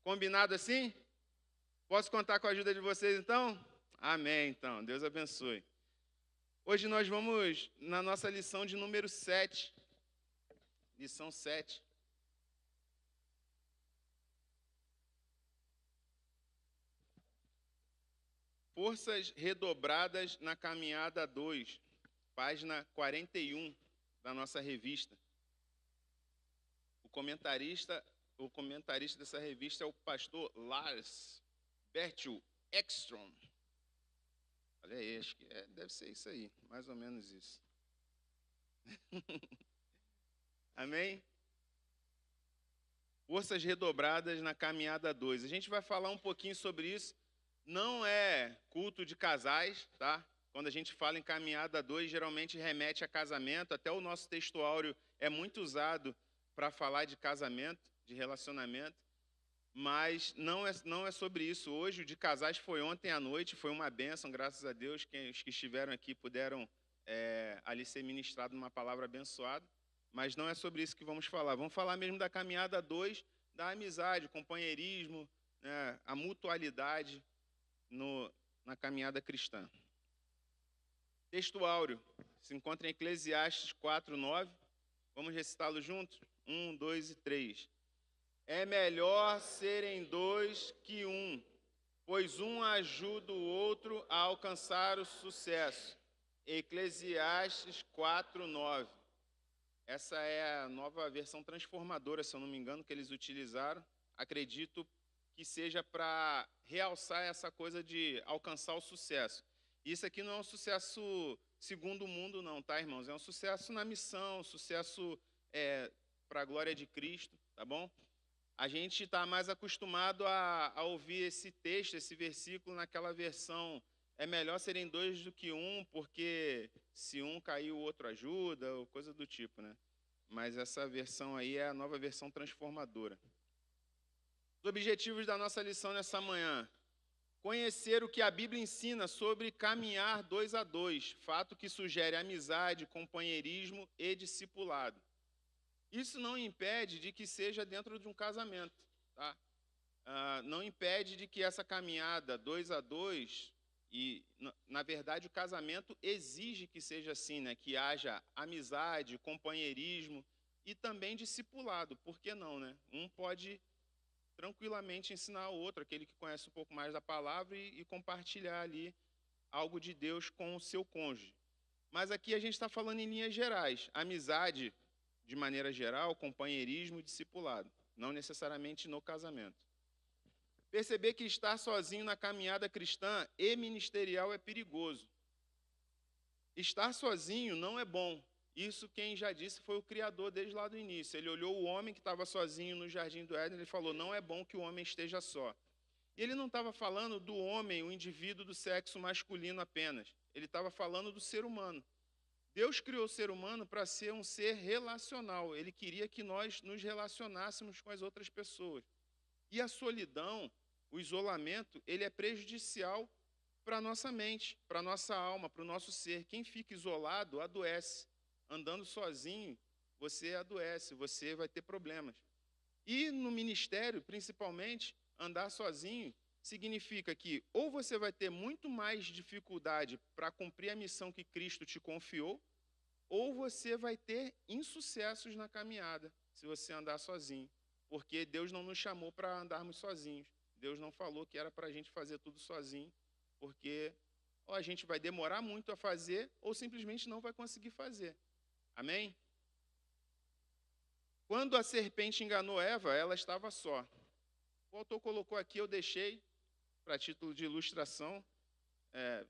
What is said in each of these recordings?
Combinado assim? Posso contar com a ajuda de vocês então? Amém, então. Deus abençoe. Hoje nós vamos na nossa lição de número 7. Lição 7. Forças redobradas na caminhada 2, página 41 da nossa revista. O comentarista dessa revista é o pastor Lars Bertil Ekstrom. Olha aí, acho que deve ser isso aí, mais ou menos isso. Amém? Forças redobradas na caminhada 2. A gente vai falar um pouquinho sobre isso. Não é culto de casais, tá? Quando a gente fala em caminhada 2, geralmente remete a casamento. Até o nosso textuário é muito usado para falar de casamento, de relacionamento. Mas não é sobre isso. Hoje, o de casais foi ontem à noite, foi uma bênção, graças a Deus. Os que estiveram aqui puderam ali ser ministrado uma palavra abençoada. Mas não é sobre isso que vamos falar. Vamos falar mesmo da caminhada 2, da amizade, companheirismo, né, a mutualidade na caminhada cristã. Texto áureo, se encontra em Eclesiastes 4:9. Vamos recitá-lo juntos? 1, 2 e 3. É melhor serem dois que um, pois um ajuda o outro a alcançar o sucesso. Eclesiastes 4:9. Essa é a nova versão transformadora, se eu não me engano, que eles utilizaram. Acredito que seja para realçar essa coisa de alcançar o sucesso. Isso aqui não é um sucesso segundo o mundo, não, tá, irmãos? É um sucesso na missão, sucesso para a glória de Cristo, tá bom? A gente está mais acostumado a ouvir esse texto, esse versículo naquela versão: é melhor serem dois do que um, porque se um cair o outro ajuda, ou coisa do tipo, né? Mas essa versão aí é a nova versão transformadora. Os objetivos da nossa lição nessa manhã: conhecer o que a Bíblia ensina sobre caminhar 2 a 2, fato que sugere amizade, companheirismo e discipulado. Isso não impede de que seja dentro de um casamento, tá? Não impede de que essa caminhada 2 a 2, e na verdade o casamento exige que seja assim, né? Que haja amizade, companheirismo e também discipulado. Por que não, né? Um pode tranquilamente ensinar ao outro, aquele que conhece um pouco mais da palavra, e compartilhar ali algo de Deus com o seu cônjuge. Mas aqui a gente está falando em linhas gerais: amizade de maneira geral, companheirismo e discipulado, não necessariamente no casamento. Perceber que estar sozinho na caminhada cristã e ministerial é perigoso. Estar sozinho não é bom. Isso quem já disse foi o Criador desde lá do início. Ele olhou o homem que estava sozinho no jardim do Éden, ele falou: não é bom que o homem esteja só. E ele não estava falando do homem, o indivíduo do sexo masculino apenas. Ele estava falando do ser humano. Deus criou o ser humano para ser um ser relacional. Ele queria que nós nos relacionássemos com as outras pessoas. E a solidão, o isolamento, ele é prejudicial para a nossa mente, para a nossa alma, para o nosso ser. Quem fica isolado adoece. Andando sozinho, você adoece, você vai ter problemas. E no ministério, principalmente, andar sozinho significa que ou você vai ter muito mais dificuldade para cumprir a missão que Cristo te confiou, ou você vai ter insucessos na caminhada, se você andar sozinho. Porque Deus não nos chamou para andarmos sozinhos. Deus não falou que era para a gente fazer tudo sozinho, porque ou a gente vai demorar muito a fazer, ou simplesmente não vai conseguir fazer. Amém? Quando a serpente enganou Eva, ela estava só. O autor colocou aqui, eu deixei, para título de ilustração. A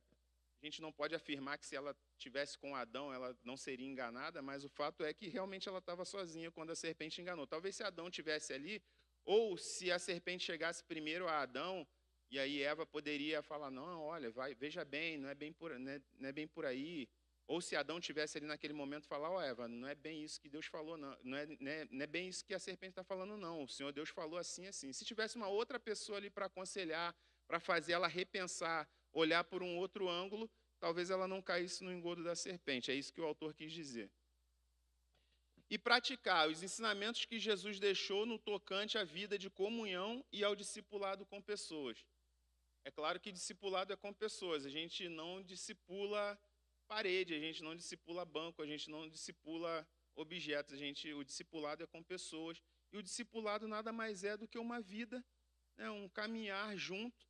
gente não pode afirmar que se ela tivesse com Adão, ela não seria enganada, mas o fato é que realmente ela estava sozinha quando a serpente enganou. Talvez se Adão tivesse ali, ou se a serpente chegasse primeiro a Adão, e aí Eva poderia falar: não, olha, veja bem, não é bem por aí. Ou se Adão tivesse ali naquele momento falar: ó, Eva, não é bem isso que Deus falou, não é bem isso que a serpente está falando, não. O Senhor Deus falou assim, assim. Se tivesse uma outra pessoa ali para aconselhar, para fazer ela repensar, olhar por um outro ângulo, talvez ela não caísse no engodo da serpente. É isso que o autor quis dizer. e praticar os ensinamentos que Jesus deixou no tocante à vida de comunhão e ao discipulado com pessoas. É claro que discipulado é com pessoas, a gente não discipula parede, a gente não discipula banco, a gente não discipula objetos, o discipulado é com pessoas. E o discipulado nada mais é do que uma vida, né, um caminhar junto,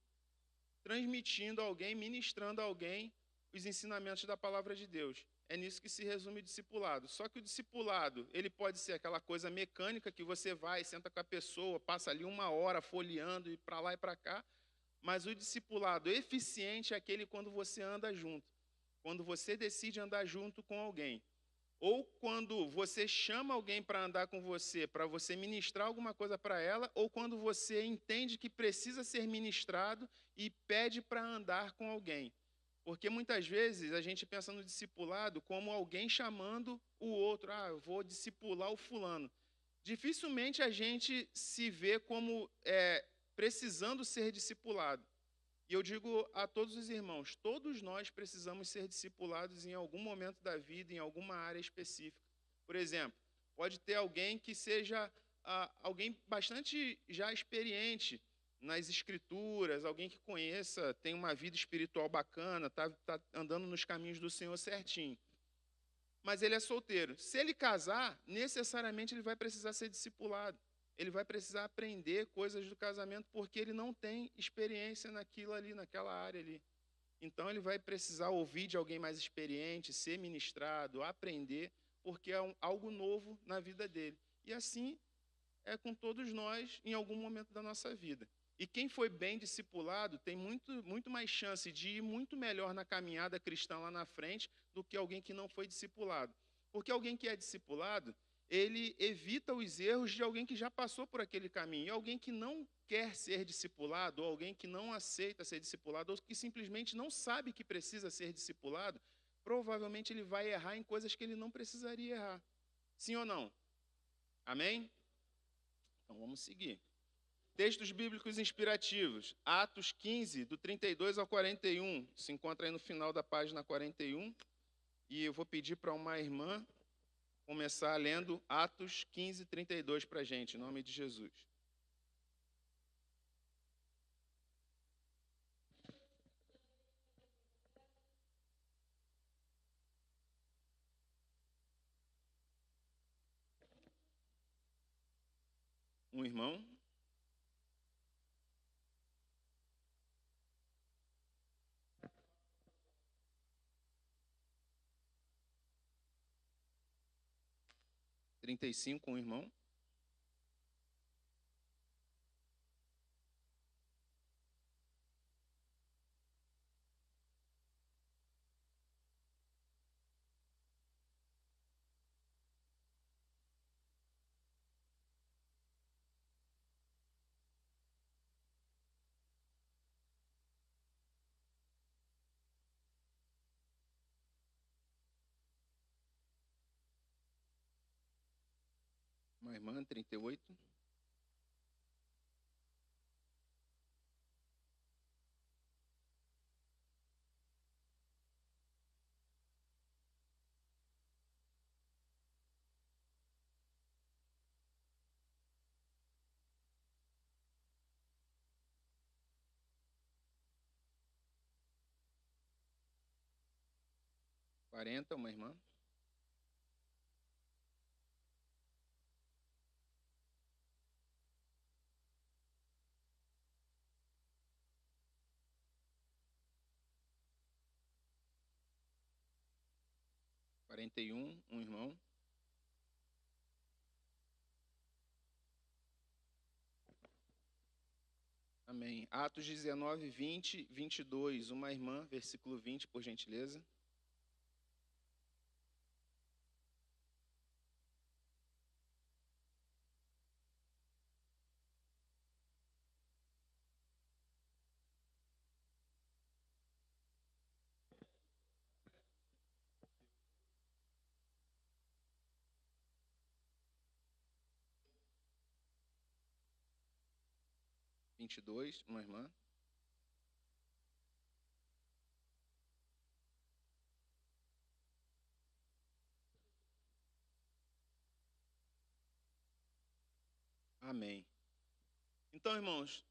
transmitindo a alguém, ministrando a alguém os ensinamentos da palavra de Deus. É nisso que se resume o discipulado. Só que o discipulado, ele pode ser aquela coisa mecânica que você vai, senta com a pessoa, passa ali 1 hora folheando e para lá e para cá. Mas o discipulado eficiente é aquele quando você anda junto, quando você decide andar junto com alguém. Ou quando você chama alguém para andar com você, para você ministrar alguma coisa para ela, ou quando você entende que precisa ser ministrado e pede para andar com alguém. Porque muitas vezes a gente pensa no discipulado como alguém chamando o outro. Ah, eu vou discipular o fulano. Dificilmente a gente se vê como precisando ser discipulado. E eu digo a todos os irmãos, todos nós precisamos ser discipulados em algum momento da vida, em alguma área específica. Por exemplo, pode ter alguém que seja alguém bastante já experiente nas escrituras, alguém que conheça, tem uma vida espiritual bacana, tá andando nos caminhos do Senhor certinho. Mas ele é solteiro. Se ele casar, necessariamente ele vai precisar ser discipulado. Ele vai precisar aprender coisas do casamento porque ele não tem experiência naquilo ali, naquela área ali. Então ele vai precisar ouvir de alguém mais experiente, ser ministrado, aprender, porque é algo novo na vida dele. E assim é com todos nós em algum momento da nossa vida. E quem foi bem discipulado tem muito mais chance de ir muito melhor na caminhada cristã lá na frente do que alguém que não foi discipulado. Porque alguém que é discipulado, ele evita os erros de alguém que já passou por aquele caminho. E alguém que não quer ser discipulado, ou alguém que não aceita ser discipulado, ou que simplesmente não sabe que precisa ser discipulado, provavelmente ele vai errar em coisas que ele não precisaria errar. Sim ou não? Amém? Então vamos seguir. Textos bíblicos inspirativos. Atos 15, do 32 ao 41. Se encontra aí no final da página 41. E eu vou pedir para uma irmã começar lendo Atos 15, 32 para a gente, em nome de Jesus. Um irmão. Trinta e cinco, um irmão. Uma irmã, 38. Quarenta, uma irmã. Quarenta e um irmão. Amém. Atos 19, 20, 22. Uma irmã, versículo 20, por gentileza. Vinte e dois, uma irmã. Amém. Então, irmãos,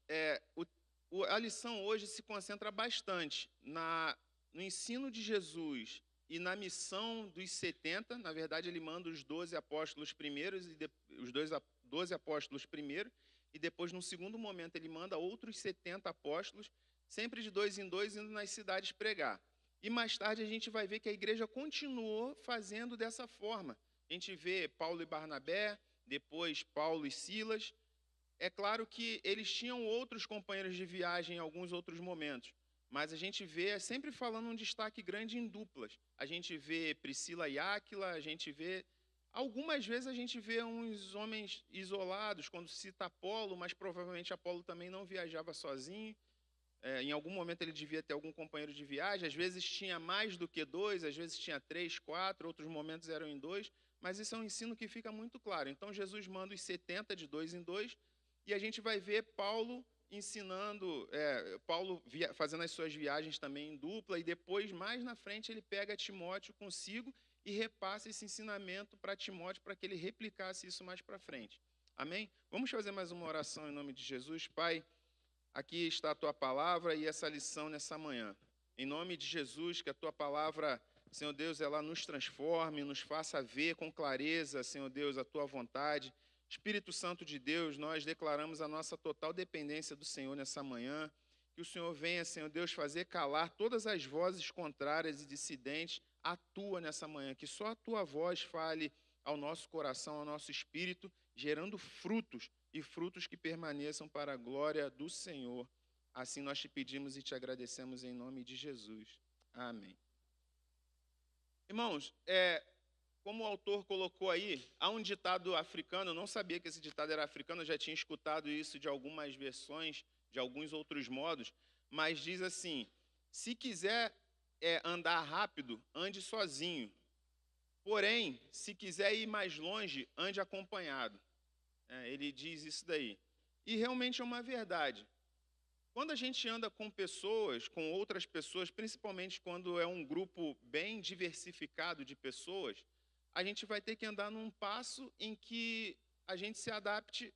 a lição hoje se concentra bastante no ensino de Jesus e na missão dos 70. Na verdade, ele manda os 12 apóstolos primeiros, os 12 apóstolos primeiro, e depois, num segundo momento, ele manda outros 70 apóstolos, sempre de 2 em 2, indo nas cidades pregar. E mais tarde a gente vai ver que a igreja continuou fazendo dessa forma. A gente vê Paulo e Barnabé, depois Paulo e Silas. É claro que eles tinham outros companheiros de viagem em alguns outros momentos, mas a gente vê sempre falando um destaque grande em duplas. A gente vê Priscila e Áquila, a gente vê... Algumas vezes a gente vê uns homens isolados, quando cita Apolo, mas provavelmente Apolo também não viajava sozinho. Em algum momento ele devia ter algum companheiro de viagem, às vezes tinha mais do que 2, às vezes tinha 3, 4, outros momentos eram em 2, mas isso é um ensino que fica muito claro. Então Jesus manda os 70 de 2 em 2, e a gente vai ver Paulo ensinando, fazendo as suas viagens também em dupla, e depois, mais na frente, ele pega Timóteo consigo e repassa esse ensinamento para Timóteo, para que ele replicasse isso mais para frente. Amém? Vamos fazer mais uma oração em nome de Jesus. Pai, aqui está a tua palavra e essa lição nessa manhã. Em nome de Jesus, que a tua palavra, Senhor Deus, ela nos transforme, nos faça ver com clareza, Senhor Deus, a tua vontade. Espírito Santo de Deus, nós declaramos a nossa total dependência do Senhor nessa manhã. Que o Senhor venha, Senhor Deus, fazer calar todas as vozes contrárias e dissidentes à tua nessa manhã. Que só a tua voz fale ao nosso coração, ao nosso espírito, gerando frutos e frutos que permaneçam para a glória do Senhor. Assim nós te pedimos e te agradecemos em nome de Jesus. Amém. Irmãos, como o autor colocou aí, há um ditado africano, eu não sabia que esse ditado era africano, eu já tinha escutado isso de algumas versões, de alguns outros modos, mas diz assim: se quiser andar rápido, ande sozinho. Porém, se quiser ir mais longe, ande acompanhado. Ele diz isso daí. E realmente é uma verdade. Quando a gente anda com pessoas, com outras pessoas, principalmente quando é um grupo bem diversificado de pessoas, a gente vai ter que andar num passo em que a gente se adapte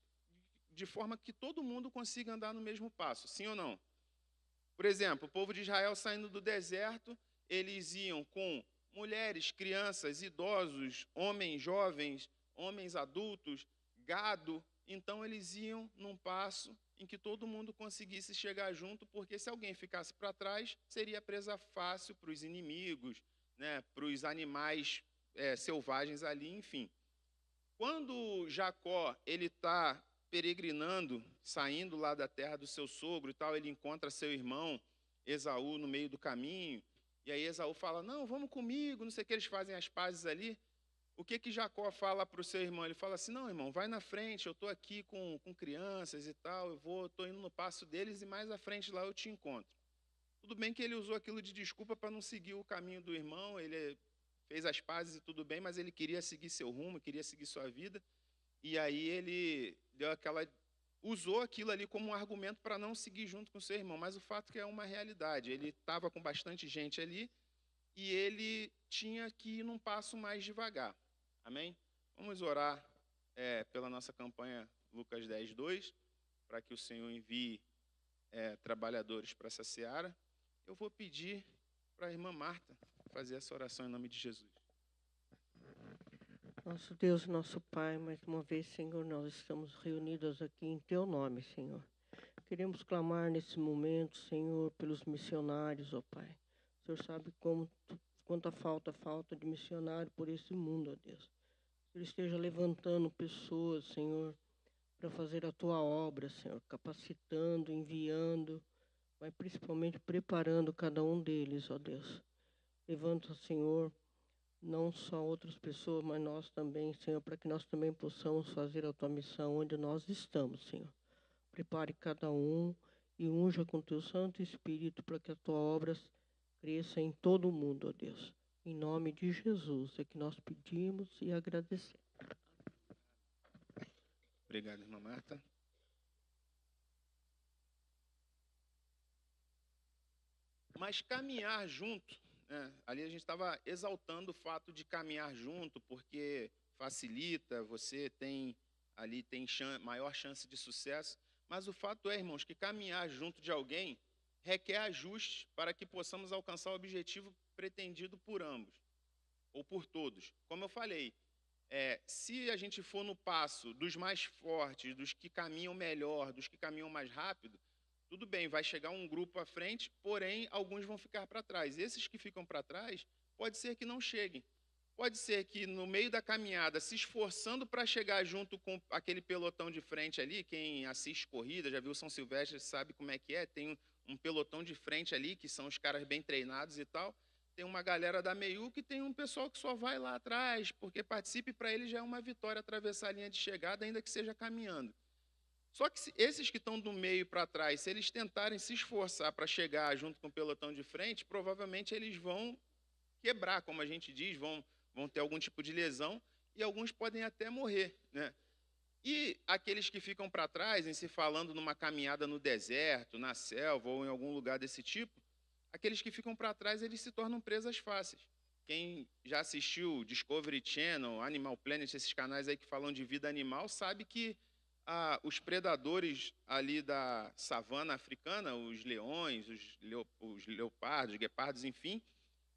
de forma que todo mundo consiga andar no mesmo passo, sim ou não? Por exemplo, o povo de Israel saindo do deserto, eles iam com mulheres, crianças, idosos, homens jovens, homens adultos, gado. Então eles iam num passo em que todo mundo conseguisse chegar junto, porque se alguém ficasse para trás, seria presa fácil para os inimigos, né, para os animais selvagens ali, enfim. Quando Jacó ele está peregrinando, saindo lá da terra do seu sogro e tal, ele encontra seu irmão Esaú no meio do caminho, e aí Esaú fala: não, vamos comigo, não sei o que, eles fazem as pazes ali. O que Jacó fala para o seu irmão? Ele fala assim: não, irmão, vai na frente, eu estou aqui com crianças e tal, estou indo no passo deles e mais à frente lá eu te encontro. Tudo bem que ele usou aquilo de desculpa para não seguir o caminho do irmão, ele fez as pazes e tudo bem, mas ele queria seguir seu rumo, queria seguir sua vida, e aí ele usou aquilo ali como um argumento para não seguir junto com seu irmão, mas o fato é que é uma realidade, ele estava com bastante gente ali, e ele tinha que ir num passo mais devagar. Amém? Vamos orar pela nossa campanha Lucas 10, 2, para que o Senhor envie trabalhadores para essa seara. Eu vou pedir para a irmã Marta fazer essa oração em nome de Jesus. Nosso Deus, nosso Pai, mais uma vez, Senhor, nós estamos reunidos aqui em Teu nome, Senhor. Queremos clamar nesse momento, Senhor, pelos missionários, ó Pai. O Senhor sabe quanta falta de missionário por esse mundo, ó Deus. Que Ele esteja levantando pessoas, Senhor, para fazer a Tua obra, Senhor, capacitando, enviando, mas principalmente preparando cada um deles, ó Deus. Levanta, Senhor, não só outras pessoas, mas nós também, Senhor, para que nós também possamos fazer a Tua missão onde nós estamos, Senhor. Prepare cada um e unja com Teu Santo Espírito para que a Tua obra cresça em todo o mundo, ó Deus. Em nome de Jesus é que nós pedimos e agradecemos. Obrigado, irmã Marta. Mas caminhar junto, né? Ali a gente estava exaltando o fato de caminhar junto, porque facilita, você tem ali tem maior chance de sucesso. Mas o fato é, irmãos, que caminhar junto de alguém requer ajustes para que possamos alcançar o objetivo pretendido por ambos, ou por todos. Como eu falei, se a gente for no passo dos mais fortes, dos que caminham melhor, dos que caminham mais rápido, tudo bem, vai chegar um grupo à frente, porém, alguns vão ficar para trás. Esses que ficam para trás, pode ser que não cheguem. Pode ser que no meio da caminhada, se esforçando para chegar junto com aquele pelotão de frente ali, quem assiste corrida, já viu São Silvestre, sabe como é que é, tem um pelotão de frente ali, que são os caras bem treinados e tal, tem uma galera da meiuca e tem um pessoal que só vai lá atrás, porque participe para ele já é uma vitória atravessar a linha de chegada, ainda que seja caminhando. Só que esses que estão do meio para trás, se eles tentarem se esforçar para chegar junto com o pelotão de frente, provavelmente eles vão quebrar, como a gente diz, vão ter algum tipo de lesão e alguns podem até morrer, né? E aqueles que ficam para trás, em se falando numa caminhada no deserto, na selva ou em algum lugar desse tipo, aqueles que ficam para trás, eles se tornam presas fáceis. Quem já assistiu Discovery Channel, Animal Planet, esses canais aí que falam de vida animal, sabe que os predadores ali da savana africana, os leões, os leopardos, guepardos, enfim,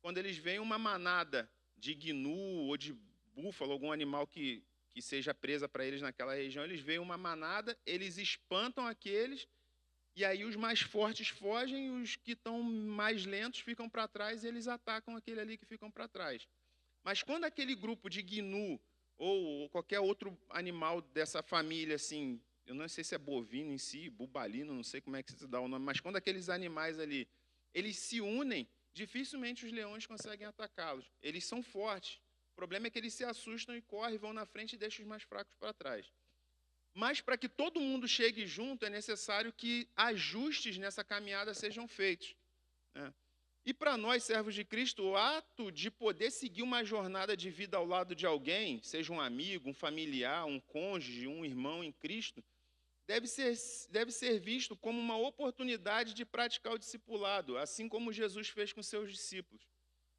quando eles veem uma manada de gnu ou de búfalo, algum animal que seja presa para eles naquela região, eles veem uma manada, eles espantam aqueles, e aí os mais fortes fogem, os que estão mais lentos ficam para trás e eles atacam aquele ali que ficam para trás. Mas quando aquele grupo de gnu ou qualquer outro animal dessa família, assim, eu não sei se é bovino em si, bubalino, não sei como é que se dá o nome, mas quando aqueles animais ali, eles se unem, dificilmente os leões conseguem atacá-los. Eles são fortes. O problema é que eles se assustam e correm, vão na frente e deixam os mais fracos para trás. Mas para que todo mundo chegue junto, é necessário que ajustes nessa caminhada sejam feitos, né? E para nós, servos de Cristo, o ato de poder seguir uma jornada de vida ao lado de alguém, seja um amigo, um familiar, um cônjuge, um irmão em Cristo, deve ser visto como uma oportunidade de praticar o discipulado, assim como Jesus fez com seus discípulos.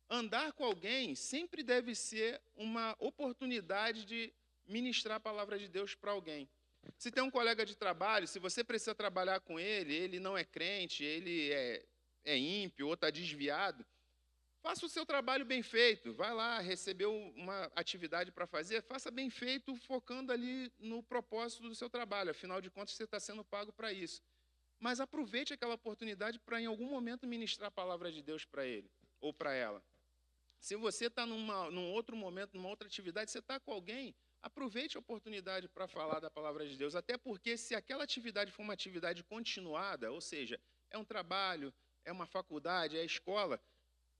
Andar com alguém sempre deve ser uma oportunidade de ministrar a palavra de Deus para alguém. Se tem um colega de trabalho, se você precisa trabalhar com ele, ele não é crente, ele é ímpio ou está desviado, faça o seu trabalho bem feito. Vai lá, recebeu uma atividade para fazer, faça bem feito, focando ali no propósito do seu trabalho. Afinal de contas, você está sendo pago para isso. Mas aproveite aquela oportunidade para, em algum momento, ministrar a palavra de Deus para ele ou para ela. Se você está num outro momento, numa outra atividade, você está com alguém, aproveite a oportunidade para falar da palavra de Deus. Até porque, se aquela atividade for uma atividade continuada, ou seja, é um trabalho, é uma faculdade, é a escola,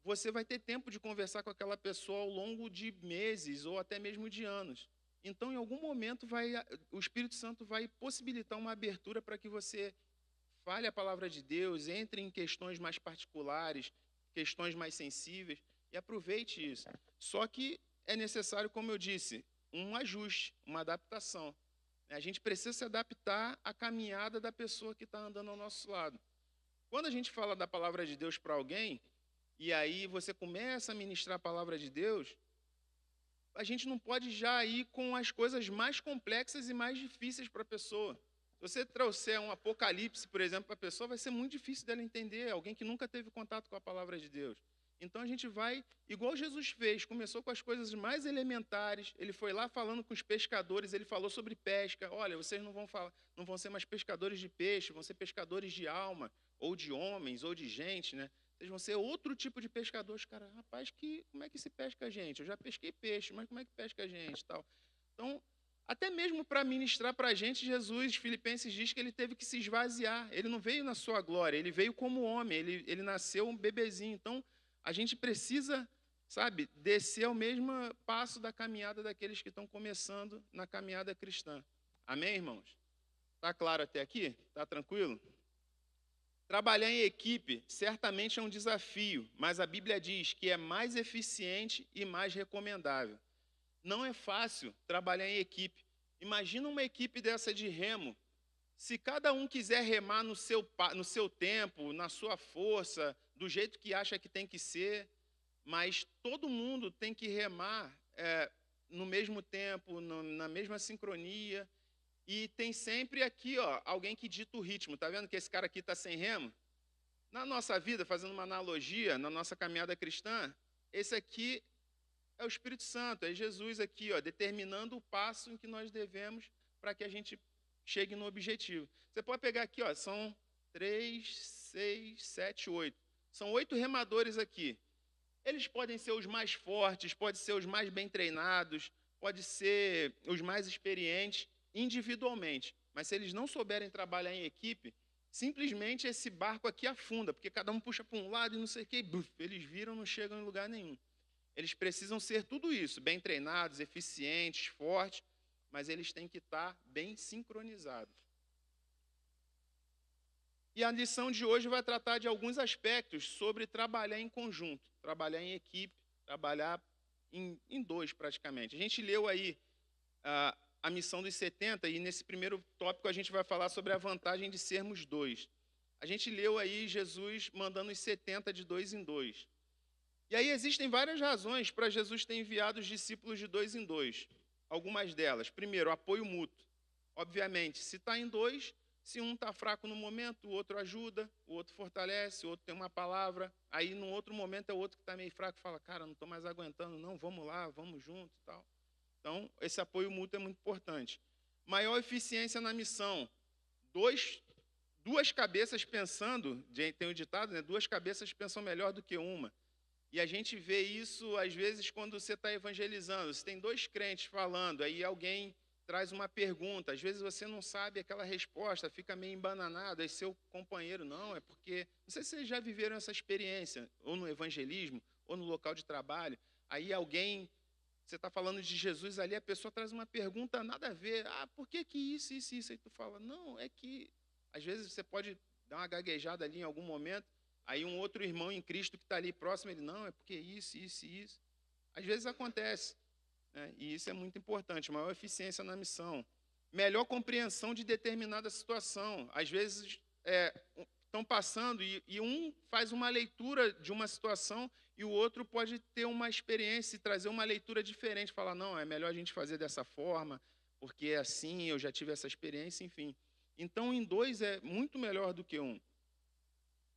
você vai ter tempo de conversar com aquela pessoa ao longo de meses ou até mesmo de anos. Então, em algum momento, o Espírito Santo vai possibilitar uma abertura para que você fale a palavra de Deus, entre em questões mais particulares, questões mais sensíveis, e aproveite isso. Só que é necessário, como eu disse, um ajuste, uma adaptação. A gente precisa se adaptar à caminhada da pessoa que está andando ao nosso lado. Quando a gente fala da palavra de Deus para alguém, e aí você começa a ministrar a palavra de Deus, a gente não pode já ir com as coisas mais complexas e mais difíceis para a pessoa. Se você trouxer um apocalipse, por exemplo, para a pessoa, vai ser muito difícil dela entender, alguém que nunca teve contato com a palavra de Deus. Então a gente vai, igual Jesus fez, começou com as coisas mais elementares, ele foi lá falando com os pescadores, ele falou sobre pesca. Olha, vocês não vão ser mais pescadores de peixe, vão ser pescadores de alma, ou de homens, ou de gente, né? Vocês vão ser outro tipo de pescadores. Cara, rapaz, como é que se pesca a gente? Eu já pesquei peixe, mas como é que pesca a gente? Tal. Então, até mesmo para ministrar para a gente, Jesus, Filipenses diz que ele teve que se esvaziar. Ele não veio na sua glória, ele veio como homem, ele nasceu um bebezinho. Então, a gente precisa, sabe, descer ao mesmo passo da caminhada daqueles que estão começando na caminhada cristã. Amém, irmãos? Está claro até aqui? Está tranquilo? Trabalhar em equipe certamente é um desafio, mas a Bíblia diz que é mais eficiente e mais recomendável. Não é fácil trabalhar em equipe. Imagina uma equipe dessa de remo. Se cada um quiser remar no seu tempo, na sua força, do jeito que acha que tem que ser, mas todo mundo tem que remar no mesmo tempo, na mesma sincronia, E tem sempre aqui, ó, alguém que dita o ritmo. Tá vendo que esse cara aqui está sem remo? Na nossa vida, fazendo uma analogia, na nossa caminhada cristã, esse aqui é o Espírito Santo, é Jesus aqui, ó, determinando o passo em que nós devemos para que a gente chegue no objetivo. Você pode pegar aqui, ó, são 3, 6, 7, 8. São 8 remadores aqui. Eles podem ser os mais fortes, podem ser os mais bem treinados, podem ser os mais experientes individualmente. Mas se eles não souberem trabalhar em equipe, simplesmente esse barco aqui afunda, porque cada um puxa para um lado e não sei o quê, e buf, eles viram, não chegam em lugar nenhum. Eles precisam ser tudo isso, bem treinados, eficientes, fortes, mas eles têm que estar bem sincronizados. E a lição de hoje vai tratar de alguns aspectos sobre trabalhar em conjunto, trabalhar em equipe, trabalhar em dois praticamente. A gente leu aí a missão dos 70 e nesse primeiro tópico a gente vai falar sobre a vantagem de sermos dois. A gente leu aí Jesus mandando os 70 de 2 em 2. E aí existem várias razões para Jesus ter enviado os discípulos de 2 em 2. Algumas delas. Primeiro, apoio mútuo. Obviamente, se está em 2, se um está fraco no momento, o outro ajuda, o outro fortalece, o outro tem uma palavra. Aí, num outro momento, é o outro que está meio fraco e fala, cara, não estou mais aguentando, não, vamos lá, vamos junto e tal. Então, esse apoio mútuo é muito importante. Maior eficiência na missão. Duas cabeças pensando, tem o ditado, né? 2 cabeças pensam melhor do que uma. E a gente vê isso, às vezes, quando você está evangelizando. Você tem 2 crentes falando, aí alguém traz uma pergunta. Às vezes você não sabe aquela resposta, fica meio embananado. Aí seu companheiro, não, é porque... Não sei se vocês já viveram essa experiência, ou no evangelismo, ou no local de trabalho. Aí alguém... Você está falando de Jesus ali, a pessoa traz uma pergunta nada a ver. Ah, por que isso? Aí tu fala, não, é que... Às vezes você pode dar uma gaguejada ali em algum momento, aí um outro irmão em Cristo que está ali próximo, ele, não, é porque isso. Às vezes acontece, né? E isso é muito importante, maior eficiência na missão. Melhor compreensão de determinada situação. Às vezes estão passando e um faz uma leitura de uma situação e o outro pode ter uma experiência e trazer uma leitura diferente, falar, não, é melhor a gente fazer dessa forma, porque é assim, eu já tive essa experiência, enfim. Então, em 2 é muito melhor do que 1.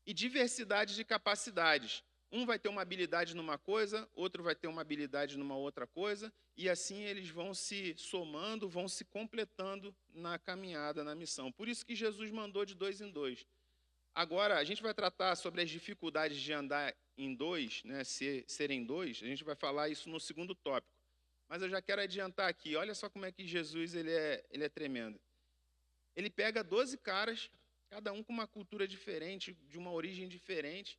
E diversidade de capacidades. Um vai ter uma habilidade numa coisa, outro vai ter uma habilidade numa outra coisa, e assim eles vão se somando, vão se completando na caminhada, na missão. Por isso que Jesus mandou de 2 em 2. Agora, a gente vai tratar sobre as dificuldades de andar em 2, né, serem 2, a gente vai falar isso no segundo tópico. Mas eu já quero adiantar aqui, olha só como é que Jesus ele é tremendo. Ele pega 12 caras, cada um com uma cultura diferente, de uma origem diferente.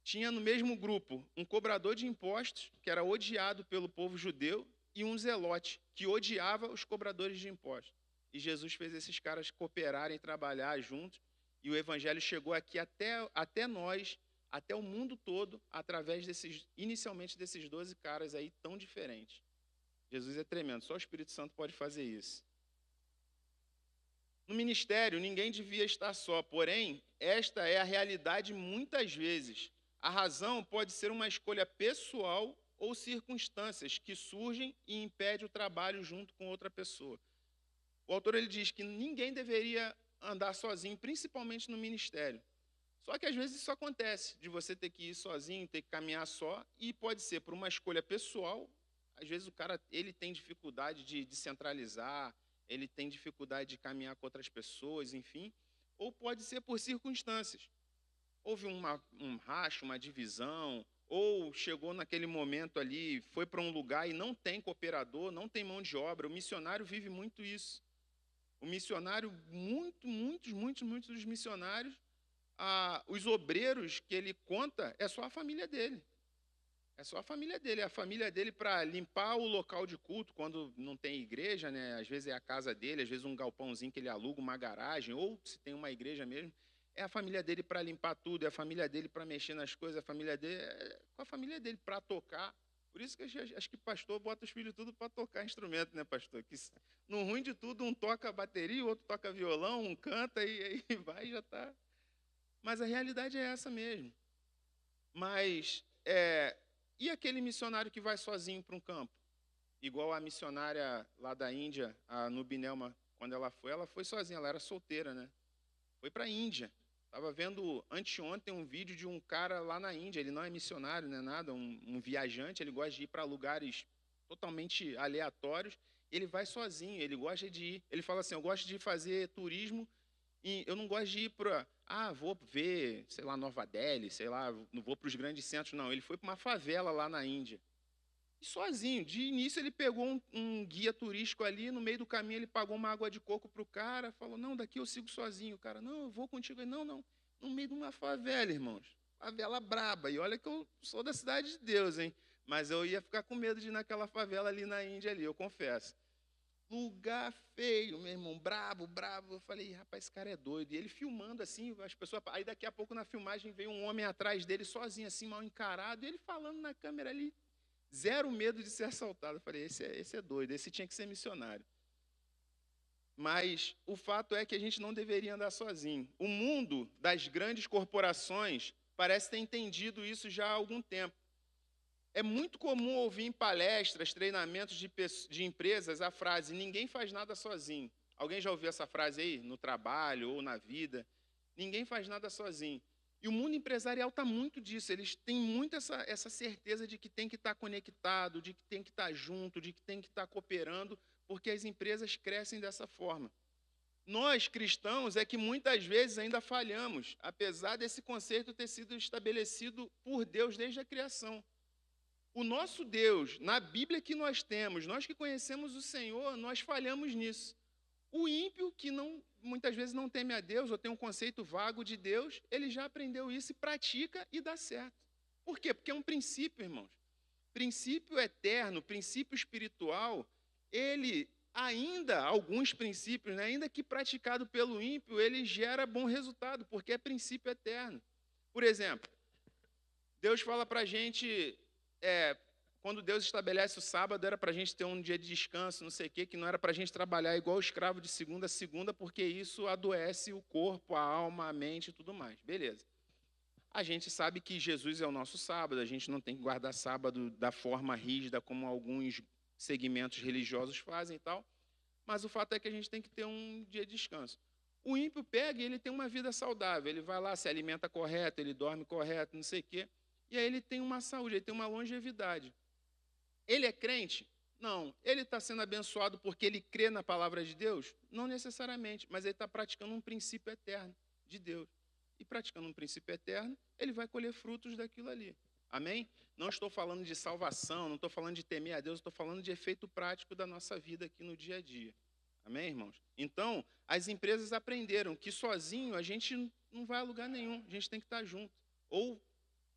Tinha no mesmo grupo um cobrador de impostos, que era odiado pelo povo judeu, e um zelote, que odiava os cobradores de impostos. E Jesus fez esses caras cooperarem, trabalhar juntos, e o evangelho chegou aqui até nós, até o mundo todo, através inicialmente desses 12 caras aí tão diferentes. Jesus é tremendo, só o Espírito Santo pode fazer isso. No ministério, ninguém devia estar só, porém, esta é a realidade muitas vezes. A razão pode ser uma escolha pessoal ou circunstâncias que surgem e impedem o trabalho junto com outra pessoa. O autor ele diz que ninguém deveria andar sozinho, principalmente no ministério. Só que às vezes isso acontece, de você ter que ir sozinho, ter que caminhar só, e pode ser por uma escolha pessoal. Às vezes o cara ele tem dificuldade de centralizar, ele tem dificuldade de caminhar com outras pessoas, enfim. Ou pode ser por circunstâncias. Houve um racho, uma divisão, ou chegou naquele momento ali, foi para um lugar e não tem cooperador, não tem mão de obra. O missionário vive muito isso. O missionário, muitos dos missionários, os obreiros que ele conta, é só a família dele. É só a família dele. A família dele para limpar o local de culto, quando não tem igreja, né? Às vezes é a casa dele, às vezes um galpãozinho que ele aluga, uma garagem, ou se tem uma igreja mesmo. É a família dele para limpar tudo, é a família dele para mexer nas coisas, a família dele com a família dele para tocar. Por isso que acho que pastor bota os filhos tudo para tocar instrumento, né, pastor? Que no ruim de tudo, um toca bateria, o outro toca violão, um canta e aí vai e já está. Mas a realidade é essa mesmo. Mas, e aquele missionário que vai sozinho para um campo? Igual a missionária lá da Índia, a Nubinelma, quando ela foi sozinha, ela era solteira, né? Foi para a Índia. Estava vendo anteontem um vídeo de um cara lá na Índia, ele não é missionário, não é nada, um viajante, ele gosta de ir para lugares totalmente aleatórios, ele vai sozinho, ele gosta de ir, ele fala assim, eu gosto de fazer turismo, e eu não gosto de ir para, vou ver, sei lá, Nova Delhi, sei lá, não vou para os grandes centros, não, ele foi para uma favela lá na Índia, e sozinho, de início ele pegou um guia turístico ali, no meio do caminho ele pagou uma água de coco para o cara, falou, não, daqui eu sigo sozinho. O cara, não, eu vou contigo. Ele, não, não, no meio de uma favela, irmãos. Favela braba. E olha que eu sou da cidade de Deus, hein? Mas eu ia ficar com medo de ir naquela favela ali na Índia, ali, eu confesso. Lugar feio, meu irmão, brabo, brabo. Eu falei, rapaz, esse cara é doido. E ele filmando assim, as pessoas. Aí daqui a pouco na filmagem veio um homem atrás dele, sozinho, assim, mal encarado, e ele falando na câmera ali, zero medo de ser assaltado. Eu falei, esse é doido, esse tinha que ser missionário. Mas o fato é que a gente não deveria andar sozinho. O mundo das grandes corporações parece ter entendido isso já há algum tempo. É muito comum ouvir em palestras, treinamentos de empresas a frase, ninguém faz nada sozinho. Alguém já ouviu essa frase aí, no trabalho ou na vida? Ninguém faz nada sozinho. E o mundo empresarial está muito disso, eles têm muito essa certeza de que tem que estar conectado, de que tem que estar junto, de que tem que estar cooperando, porque as empresas crescem dessa forma. Nós, cristãos, é que muitas vezes ainda falhamos, apesar desse conceito ter sido estabelecido por Deus desde a criação. O nosso Deus, na Bíblia que nós temos, nós que conhecemos o Senhor, nós falhamos nisso. O ímpio, que muitas vezes não teme a Deus, ou tem um conceito vago de Deus, ele já aprendeu isso e pratica e dá certo. Por quê? Porque é um princípio, irmãos. Princípio eterno, princípio espiritual, ele ainda, alguns princípios, né, ainda que praticado pelo ímpio, ele gera bom resultado, porque é princípio eterno. Por exemplo, Deus fala para a gente, quando Deus estabelece o sábado, era para a gente ter um dia de descanso, não sei o quê, que não era para a gente trabalhar igual escravo de segunda a segunda, porque isso adoece o corpo, a alma, a mente e tudo mais. Beleza. A gente sabe que Jesus é o nosso sábado, a gente não tem que guardar sábado da forma rígida como alguns segmentos religiosos fazem e tal, mas o fato é que a gente tem que ter um dia de descanso. O ímpio pega e ele tem uma vida saudável, ele vai lá, se alimenta correto, ele dorme correto, não sei o quê, e aí ele tem uma saúde, ele tem uma longevidade. Ele é crente? Não. Ele está sendo abençoado porque ele crê na palavra de Deus? Não necessariamente, mas ele está praticando um princípio eterno de Deus. E praticando um princípio eterno, ele vai colher frutos daquilo ali. Amém? Não estou falando de salvação, não estou falando de temer a Deus, estou falando de efeito prático da nossa vida aqui no dia a dia. Amém, irmãos? Então, as empresas aprenderam que sozinho a gente não vai a lugar nenhum, a gente tem que estar junto. Ou,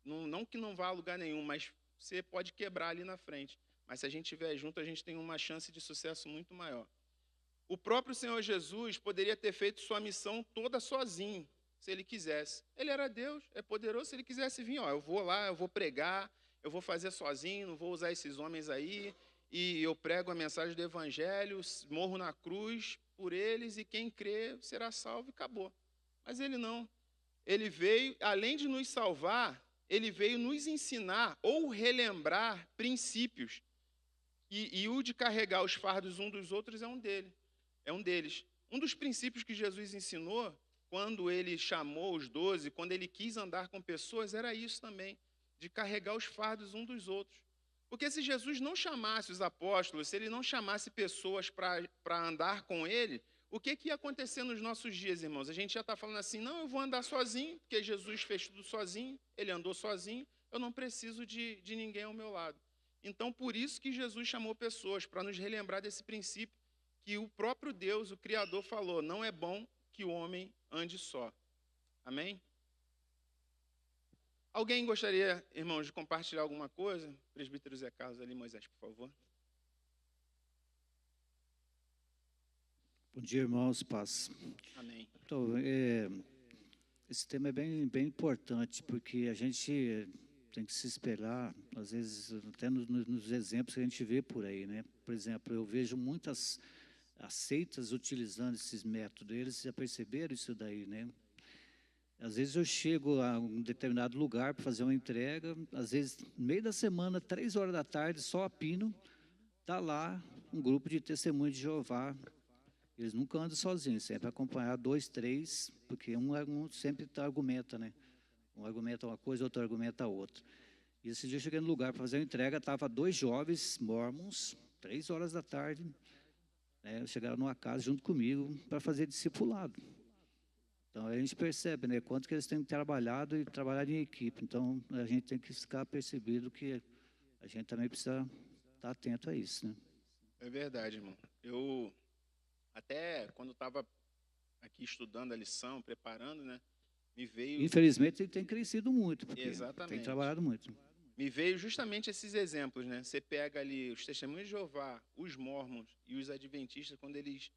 não que não vá a lugar nenhum, mas você pode quebrar ali na frente. Mas se a gente estiver junto, a gente tem uma chance de sucesso muito maior. O próprio Senhor Jesus poderia ter feito sua missão toda sozinho, se ele quisesse. Ele era Deus, é poderoso, se ele quisesse vir, eu vou lá, eu vou pregar, eu vou fazer sozinho, não vou usar esses homens aí, e eu prego a mensagem do Evangelho, morro na cruz por eles, e quem crê será salvo e acabou. Mas ele não. Ele veio, além de nos salvar, ele veio nos ensinar ou relembrar princípios. E o de carregar os fardos um dos outros é um deles. Um dos princípios que Jesus ensinou, quando ele chamou os 12, quando ele quis andar com pessoas, era isso também, de carregar os fardos um dos outros. Porque se Jesus não chamasse os apóstolos, se ele não chamasse pessoas para andar com ele, o que ia acontecer nos nossos dias, irmãos? A gente já está falando assim, não, eu vou andar sozinho, porque Jesus fez tudo sozinho, ele andou sozinho, eu não preciso de ninguém ao meu lado. Então, por isso que Jesus chamou pessoas, para nos relembrar desse princípio que o próprio Deus, o Criador, falou, não é bom que o homem ande só. Amém? Alguém gostaria, irmãos, de compartilhar alguma coisa? Presbítero Zé Carlos ali, Moisés, por favor. Bom dia, irmãos, paz. Amém. Então, esse tema é bem importante, porque a gente tem que se esperar, às vezes, até nos exemplos que a gente vê por aí, né? Por exemplo, eu vejo muitas seitas utilizando esses métodos, eles já perceberam isso daí, né? Às vezes eu chego a um determinado lugar para fazer uma entrega, às vezes, no meio da semana, 3 horas da tarde, só a pino, está lá um grupo de testemunhos de Jeová, Eles nunca andam sozinhos, sempre acompanhar 2, 3, porque um sempre argumenta, né? Um argumenta uma coisa, outro argumenta outra. E esse dia eu cheguei no lugar para fazer a entrega, estava 2 jovens mormons, 3 horas da tarde, né? Chegaram numa casa junto comigo para fazer discipulado. Então, a gente percebe, né, quanto que eles têm trabalhado e trabalhado em equipe. Então, a gente tem que ficar percebido que a gente também precisa estar atento a isso, né? É verdade, irmão. Eu, até quando estava aqui estudando a lição, preparando, né, me veio... Infelizmente, ele tem crescido muito, porque Exatamente. tem trabalhado muito. Me veio justamente esses exemplos, né? Você pega ali os testemunhos de Jeová, os mormons e os adventistas, quando eles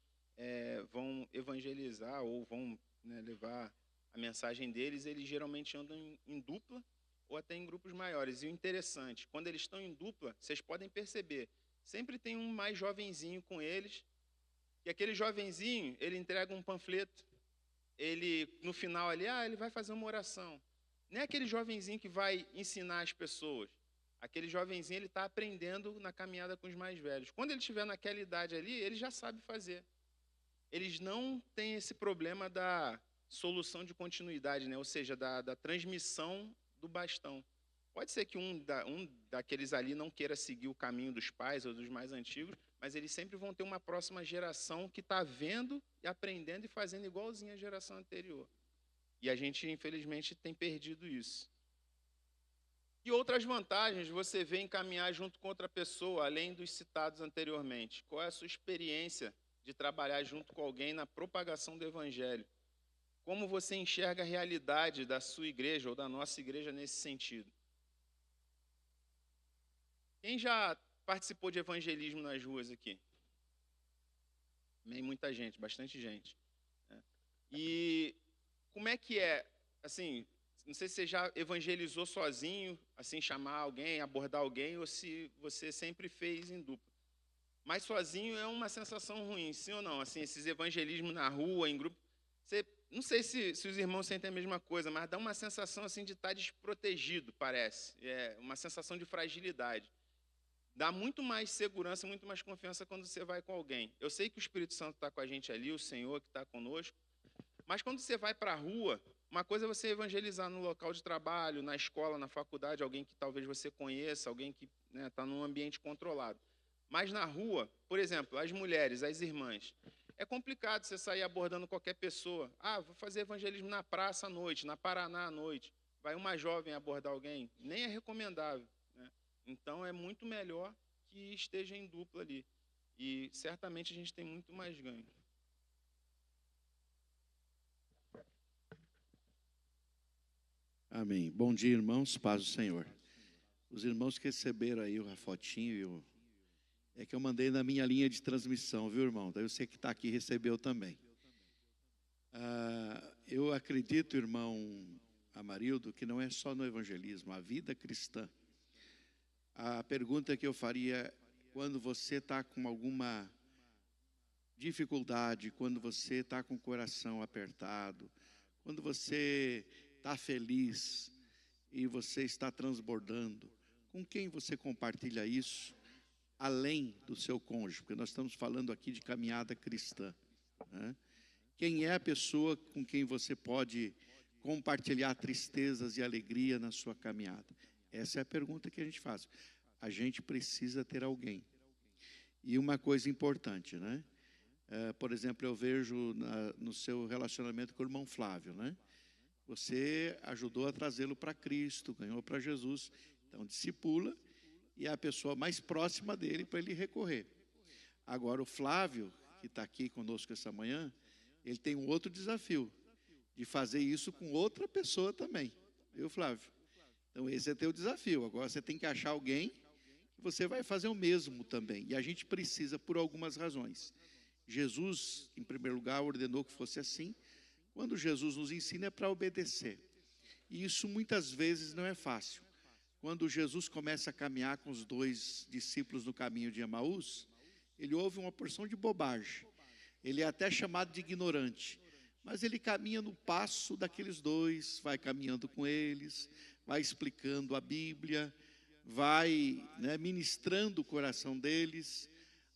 vão evangelizar ou vão, né, levar a mensagem deles, eles geralmente andam em dupla ou até em grupos maiores. E o interessante, quando eles estão em dupla, vocês podem perceber, sempre tem um mais jovenzinho com eles, e aquele jovenzinho, ele entrega um panfleto, ele, no final ali, ele vai fazer uma oração. Não é aquele jovenzinho que vai ensinar as pessoas. Aquele jovenzinho, ele está aprendendo na caminhada com os mais velhos. Quando ele estiver naquela idade ali, ele já sabe fazer. Eles não têm esse problema da solução de continuidade, né? Ou seja, da transmissão do bastão. Pode ser que um daqueles ali não queira seguir o caminho dos pais ou dos mais antigos, mas eles sempre vão ter uma próxima geração que está vendo e aprendendo e fazendo igualzinho à geração anterior. E a gente, infelizmente, tem perdido isso. E outras vantagens você vê em caminhar junto com outra pessoa, além dos citados anteriormente? Qual é a sua experiência de trabalhar junto com alguém na propagação do Evangelho? Como você enxerga a realidade da sua igreja ou da nossa igreja nesse sentido? Quem já participou de evangelismo nas ruas aqui? Amém, muita gente, bastante gente. E como é que é, assim, não sei se você já evangelizou sozinho, assim, chamar alguém, abordar alguém, ou se você sempre fez em dupla. Mas sozinho é uma sensação ruim, sim ou não? Assim, esses evangelismos na rua, em grupo, não sei se os irmãos sentem a mesma coisa, mas dá uma sensação assim de estar desprotegido, parece. É uma sensação de fragilidade. Dá muito mais segurança, muito mais confiança quando você vai com alguém. Eu sei que o Espírito Santo está com a gente ali, o Senhor que está conosco, mas quando você vai para a rua, uma coisa é você evangelizar no local de trabalho, na escola, na faculdade, alguém que talvez você conheça, alguém que está num ambiente controlado. Mas na rua, por exemplo, as mulheres, as irmãs, é complicado você sair abordando qualquer pessoa. Vou fazer evangelismo na praça à noite, na Paraná à noite. Vai uma jovem abordar alguém? Nem é recomendável, né? Então, é muito melhor que esteja em dupla ali. E, certamente, a gente tem muito mais ganho. Amém. Bom dia, irmãos. Paz do Senhor. Os irmãos que receberam aí a fotinho, é que eu mandei na minha linha de transmissão, viu, irmão? Daí você que está aqui recebeu também. Eu acredito, irmão Amarildo, que não é só no evangelismo, a vida cristã. A pergunta que eu faria, quando você está com alguma dificuldade, quando você está com o coração apertado, quando você está feliz e você está transbordando, com quem você compartilha isso, além do seu cônjuge? Porque nós estamos falando aqui de caminhada cristã, né? Quem é a pessoa com quem você pode compartilhar tristezas e alegria na sua caminhada? Essa é a pergunta que a gente faz. A gente precisa ter alguém. E uma coisa importante, né? Por exemplo, eu vejo no seu relacionamento com o irmão Flávio, né? Você ajudou a trazê-lo para Cristo, ganhou para Jesus. Então, discipula e é a pessoa mais próxima dele para ele recorrer. Agora, o Flávio, que está aqui conosco essa manhã, ele tem um outro desafio, de fazer isso com outra pessoa também. Viu, Flávio? Então, esse é teu desafio. Agora, você tem que achar alguém que você vai fazer o mesmo também. E a gente precisa, por algumas razões. Jesus, em primeiro lugar, ordenou que fosse assim. Quando Jesus nos ensina é para obedecer. E isso muitas vezes não é fácil. Quando Jesus começa a caminhar com os 2 discípulos no caminho de Emaús, ele ouve uma porção de bobagem. Ele é até chamado de ignorante. Mas ele caminha no passo daqueles 2, vai caminhando com eles, vai explicando a Bíblia, vai, né, ministrando o coração deles,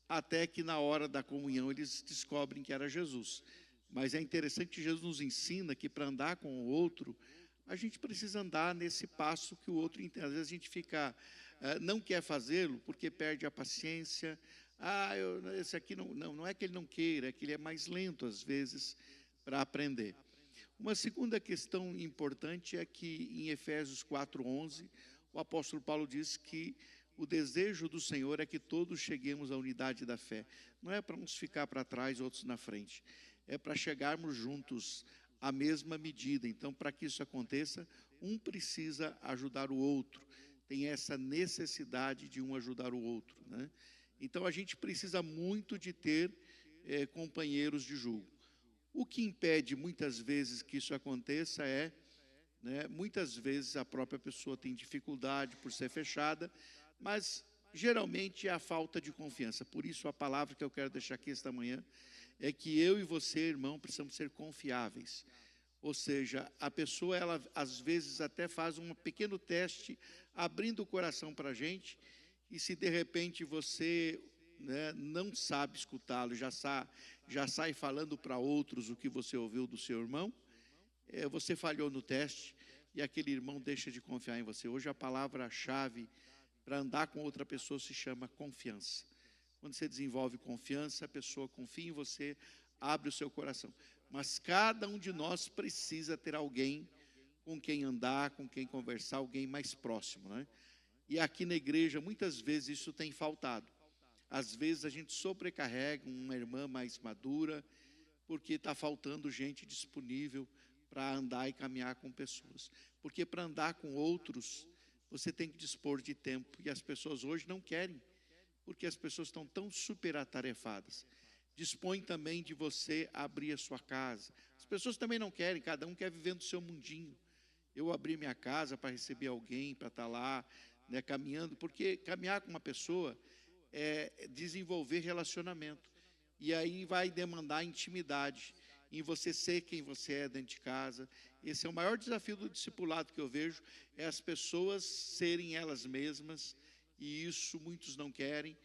até que na hora da comunhão eles descobrem que era Jesus. Mas é interessante que Jesus nos ensina que para andar com o outro, a gente precisa andar nesse passo que o outro entende. Às vezes a gente fica, não quer fazê-lo porque perde a paciência. Esse aqui não é que ele não queira, é que ele é mais lento às vezes para aprender. Uma segunda questão importante é que em Efésios 4:11, o apóstolo Paulo diz que o desejo do Senhor é que todos cheguemos à unidade da fé. Não é para uns ficar para trás, outros na frente. É para chegarmos juntos à mesma medida. Então, para que isso aconteça, um precisa ajudar o outro. Tem essa necessidade de um ajudar o outro, né? Então, a gente precisa muito de ter companheiros de julgo. O que impede muitas vezes que isso aconteça é, muitas vezes a própria pessoa tem dificuldade por ser fechada, mas geralmente é a falta de confiança. Por isso a palavra que eu quero deixar aqui esta manhã é que eu e você, irmão, precisamos ser confiáveis. Ou seja, a pessoa, ela às vezes até faz um pequeno teste, abrindo o coração para a gente, e se de repente você não sabe escutá-lo, já sai falando para outros o que você ouviu do seu irmão, você falhou no teste e aquele irmão deixa de confiar em você. Hoje a palavra-chave para andar com outra pessoa se chama confiança. Quando você desenvolve confiança, a pessoa confia em você, abre o seu coração. Mas cada um de nós precisa ter alguém com quem andar, com quem conversar, alguém mais próximo, né? E aqui na igreja, muitas vezes isso tem faltado. Às vezes a gente sobrecarrega uma irmã mais madura, porque está faltando gente disponível para andar e caminhar com pessoas. Porque para andar com outros, você tem que dispor de tempo. E as pessoas hoje não querem, porque as pessoas estão tão super atarefadas. Dispõe também de você abrir a sua casa. As pessoas também não querem, cada um quer viver no seu mundinho. Eu abri minha casa para receber alguém, para estar lá, caminhando, porque caminhar com uma pessoa é desenvolver relacionamento. E aí vai demandar intimidade, em você ser quem você é dentro de casa. Esse é o maior desafio do discipulado que eu vejo, é as pessoas serem elas mesmas, e isso muitos não querem,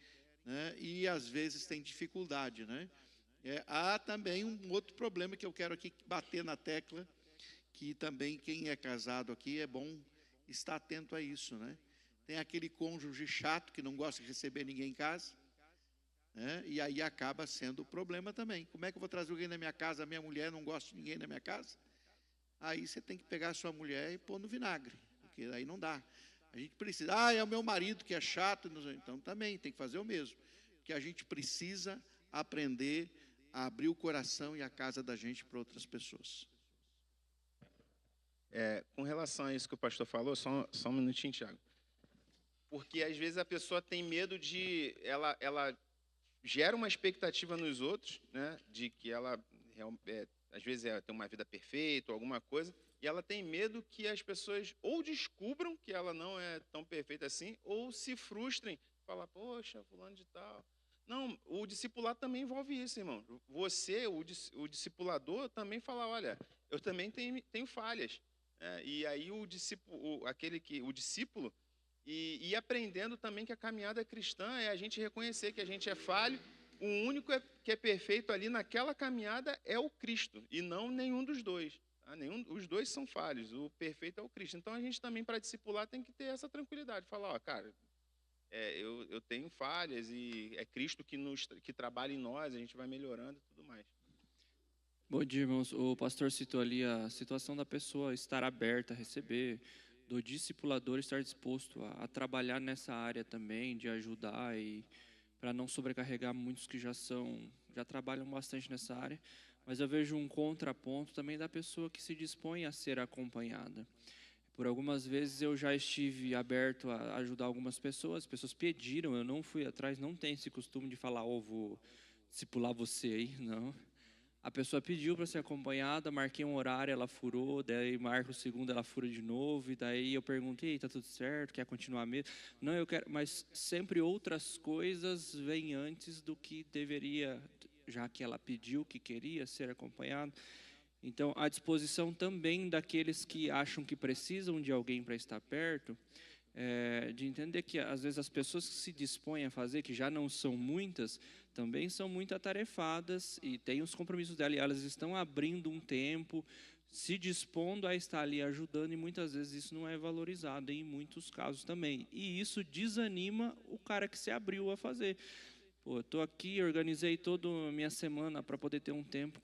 né? E às vezes tem dificuldade, né? Há também um outro problema que eu quero aqui bater na tecla, que também quem é casado aqui é bom estar atento a isso, né? Tem aquele cônjuge chato que não gosta de receber ninguém em casa, né? E aí acaba sendo problema também. Como é que eu vou trazer alguém na minha casa, a minha mulher não gosta de ninguém na minha casa? Aí você tem que pegar a sua mulher e pôr no vinagre, porque aí não dá. A gente precisa, é o meu marido que é chato, então também tem que fazer o mesmo. Porque a gente precisa aprender a abrir o coração e a casa da gente para outras pessoas. Com relação a isso que o pastor falou, só um minutinho, Tiago. Porque às vezes a pessoa tem medo de... Ela gera uma expectativa nos outros, né, de que ela, às vezes, tem uma vida perfeita ou alguma coisa, e ela tem medo que as pessoas ou descubram que ela não é tão perfeita assim, ou se frustrem, falar, poxa, fulano de tal. Não, o discipulado também envolve isso, irmão. Você, o discipulador, também fala, olha, eu também tenho falhas. E aí o discípulo, e aprendendo também que a caminhada cristã é a gente reconhecer que a gente é falho, o único que é perfeito ali naquela caminhada é o Cristo, e não nenhum dos dois. Tá? Os dois são falhos, o perfeito é o Cristo. Então a gente também, para discipular, tem que ter essa tranquilidade, falar, cara, eu tenho falhas e é Cristo que trabalha em nós, a gente vai melhorando e tudo mais. Bom dia, irmãos. O pastor citou ali a situação da pessoa estar aberta a receber, do discipulador estar disposto a trabalhar nessa área também, de ajudar e para não sobrecarregar muitos que já trabalham bastante nessa área. Mas eu vejo um contraponto também da pessoa que se dispõe a ser acompanhada. Por algumas vezes eu já estive aberto a ajudar algumas pessoas, as pessoas pediram, eu não fui atrás, não tem esse costume de falar, vou discipular você aí, não. A pessoa pediu para ser acompanhada, marquei um horário, ela furou, daí marco o segundo, ela fura de novo, e daí eu perguntei, tá tudo certo, quer continuar mesmo? Não, eu quero, mas sempre outras coisas vêm antes do que deveria, já que ela pediu que queria ser acompanhada. Então, a disposição também daqueles que acham que precisam de alguém para estar perto, de entender que, às vezes, as pessoas que se dispõem a fazer, que já não são muitas, também são muito atarefadas e têm os compromissos dela, e elas estão abrindo um tempo, se dispondo a estar ali ajudando, e muitas vezes isso não é valorizado, em muitos casos também. E isso desanima o cara que se abriu a fazer. Pô, eu estou aqui, organizei toda a minha semana para poder ter um tempo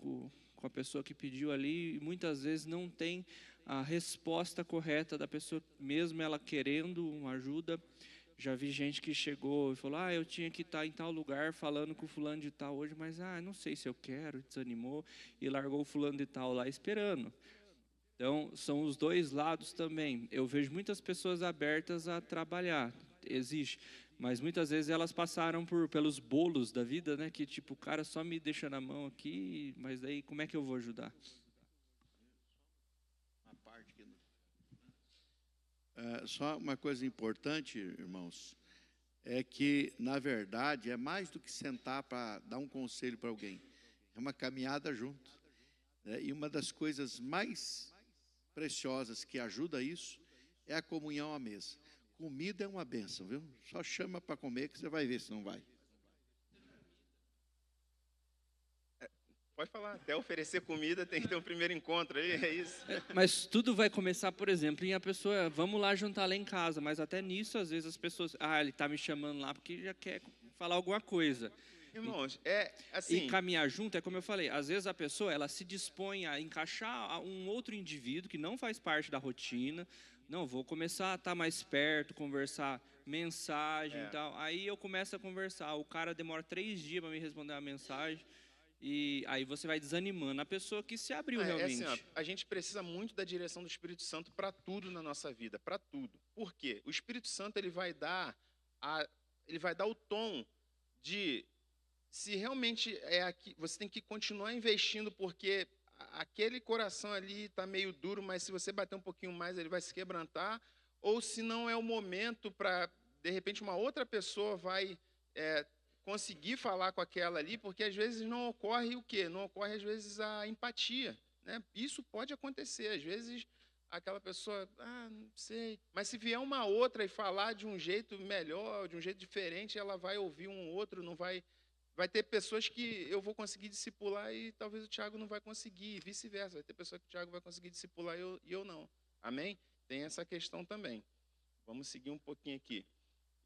com a pessoa que pediu ali, e muitas vezes não tem a resposta correta da pessoa, mesmo ela querendo uma ajuda. Já vi gente que chegou e falou, eu tinha que estar em tal lugar falando com o fulano de tal hoje, mas não sei se eu quero, desanimou, e largou o fulano de tal lá esperando. Então, são os dois lados também. Eu vejo muitas pessoas abertas a trabalhar, existe, mas muitas vezes elas passaram pelos bolos da vida, né? Que tipo, o cara só me deixa na mão aqui, mas daí como é que eu vou ajudar? Só uma coisa importante, irmãos, é que, na verdade, é mais do que sentar para dar um conselho para alguém. É uma caminhada junto. Né? E uma das coisas mais preciosas que ajuda isso é a comunhão à mesa. Comida é uma bênção, viu? Só chama para comer que você vai ver se não vai. Pode falar, até oferecer comida tem que ter um primeiro encontro aí, é isso. Mas tudo vai começar, por exemplo, em a pessoa, vamos lá jantar lá em casa, mas até nisso, às vezes as pessoas, ele está me chamando lá porque já quer falar alguma coisa. Irmãos, assim... E caminhar junto, é como eu falei, às vezes a pessoa, ela se dispõe a encaixar um outro indivíduo que não faz parte da rotina, não, vou começar a estar mais perto, conversar, mensagem e tal, aí eu começo a conversar, o cara demora 3 dias para me responder a mensagem, e aí você vai desanimando a pessoa que se abriu realmente. Assim, a gente precisa muito da direção do Espírito Santo para tudo na nossa vida, para tudo. Por quê? O Espírito Santo ele vai dar o tom de se realmente aqui, você tem que continuar investindo, porque aquele coração ali está meio duro, mas se você bater um pouquinho mais ele vai se quebrantar, ou se não é o momento para, de repente, uma outra pessoa vai conseguir falar com aquela ali, porque às vezes não ocorre o quê? Não ocorre, às vezes, a empatia. Né? Isso pode acontecer. Às vezes, aquela pessoa, não sei. Mas se vier uma outra e falar de um jeito melhor, de um jeito diferente, ela vai ouvir um outro, não vai... Vai ter pessoas que eu vou conseguir discipular e talvez o Tiago não vai conseguir, e vice-versa. Vai ter pessoas que o Tiago vai conseguir discipular e eu não. Amém? Tem essa questão também. Vamos seguir um pouquinho aqui.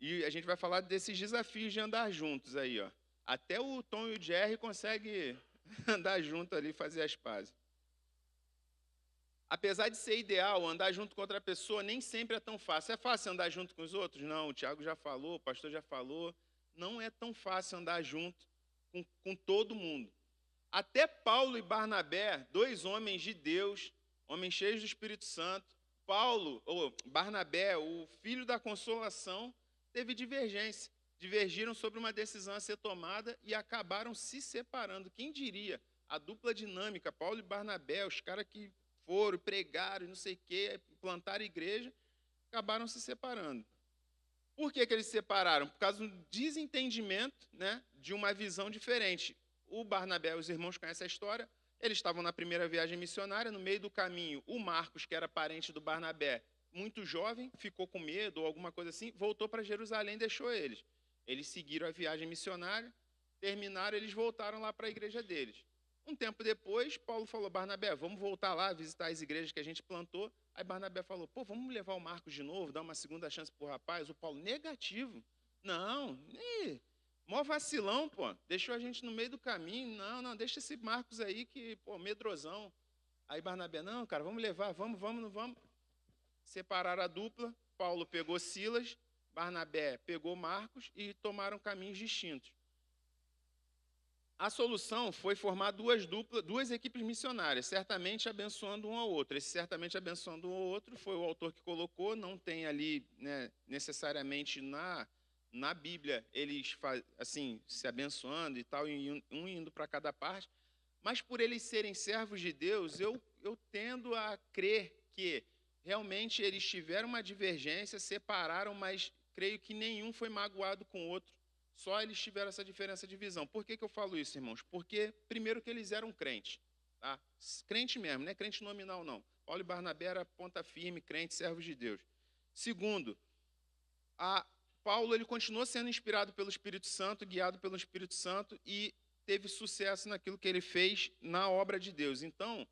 E a gente vai falar desses desafios de andar juntos aí, ó. Até o Tom e o Jerry conseguem andar junto ali, fazer as pazes. Apesar de ser ideal, andar junto com outra pessoa nem sempre é tão fácil. É fácil andar junto com os outros? Não, o Tiago já falou, o pastor já falou. Não é tão fácil andar junto com todo mundo. Até Paulo e Barnabé, 2 homens de Deus, homens cheios do Espírito Santo, Barnabé, o filho da consolação, teve divergência. Divergiram sobre uma decisão a ser tomada e acabaram se separando. Quem diria? A dupla dinâmica, Paulo e Barnabé, os caras que foram, pregaram, não sei o quê, plantaram igreja, acabaram se separando. Por que eles se separaram? Por causa do desentendimento, né, de uma visão diferente. O Barnabé, os irmãos conhecem a história, eles estavam na primeira viagem missionária, no meio do caminho, o Marcos, que era parente do Barnabé, muito jovem, ficou com medo ou alguma coisa assim, voltou para Jerusalém e deixou eles. Eles seguiram a viagem missionária, terminaram, eles voltaram lá para a igreja deles. Um tempo depois, Paulo falou, Barnabé, vamos voltar lá, visitar as igrejas que a gente plantou. Aí Barnabé falou, vamos levar o Marcos de novo, dar uma segunda chance pro rapaz. O Paulo, negativo. Não, mó vacilão, deixou a gente no meio do caminho. Não, deixa esse Marcos aí que, medrosão. Aí Barnabé, não, cara, vamos levar, vamos. Separaram a dupla, Paulo pegou Silas, Barnabé pegou Marcos e tomaram caminhos distintos. A solução foi formar duas equipes missionárias, certamente abençoando um ao outro. Esse certamente abençoando um ao outro foi o autor que colocou, não tem ali, né, necessariamente na Bíblia eles assim, se abençoando e tal, um indo para cada parte, mas por eles serem servos de Deus, eu tendo a crer que realmente eles tiveram uma divergência, separaram, mas creio que nenhum foi magoado com o outro. Só eles tiveram essa diferença de visão. Por que eu falo isso, irmãos? Porque, primeiro, que eles eram crentes. Tá? Crente mesmo, não é crente nominal, não. Paulo e Barnabé eram ponta firme, crente, servos de Deus. Segundo, Paulo ele continuou sendo inspirado pelo Espírito Santo, guiado pelo Espírito Santo, e teve sucesso naquilo que ele fez na obra de Deus. Então,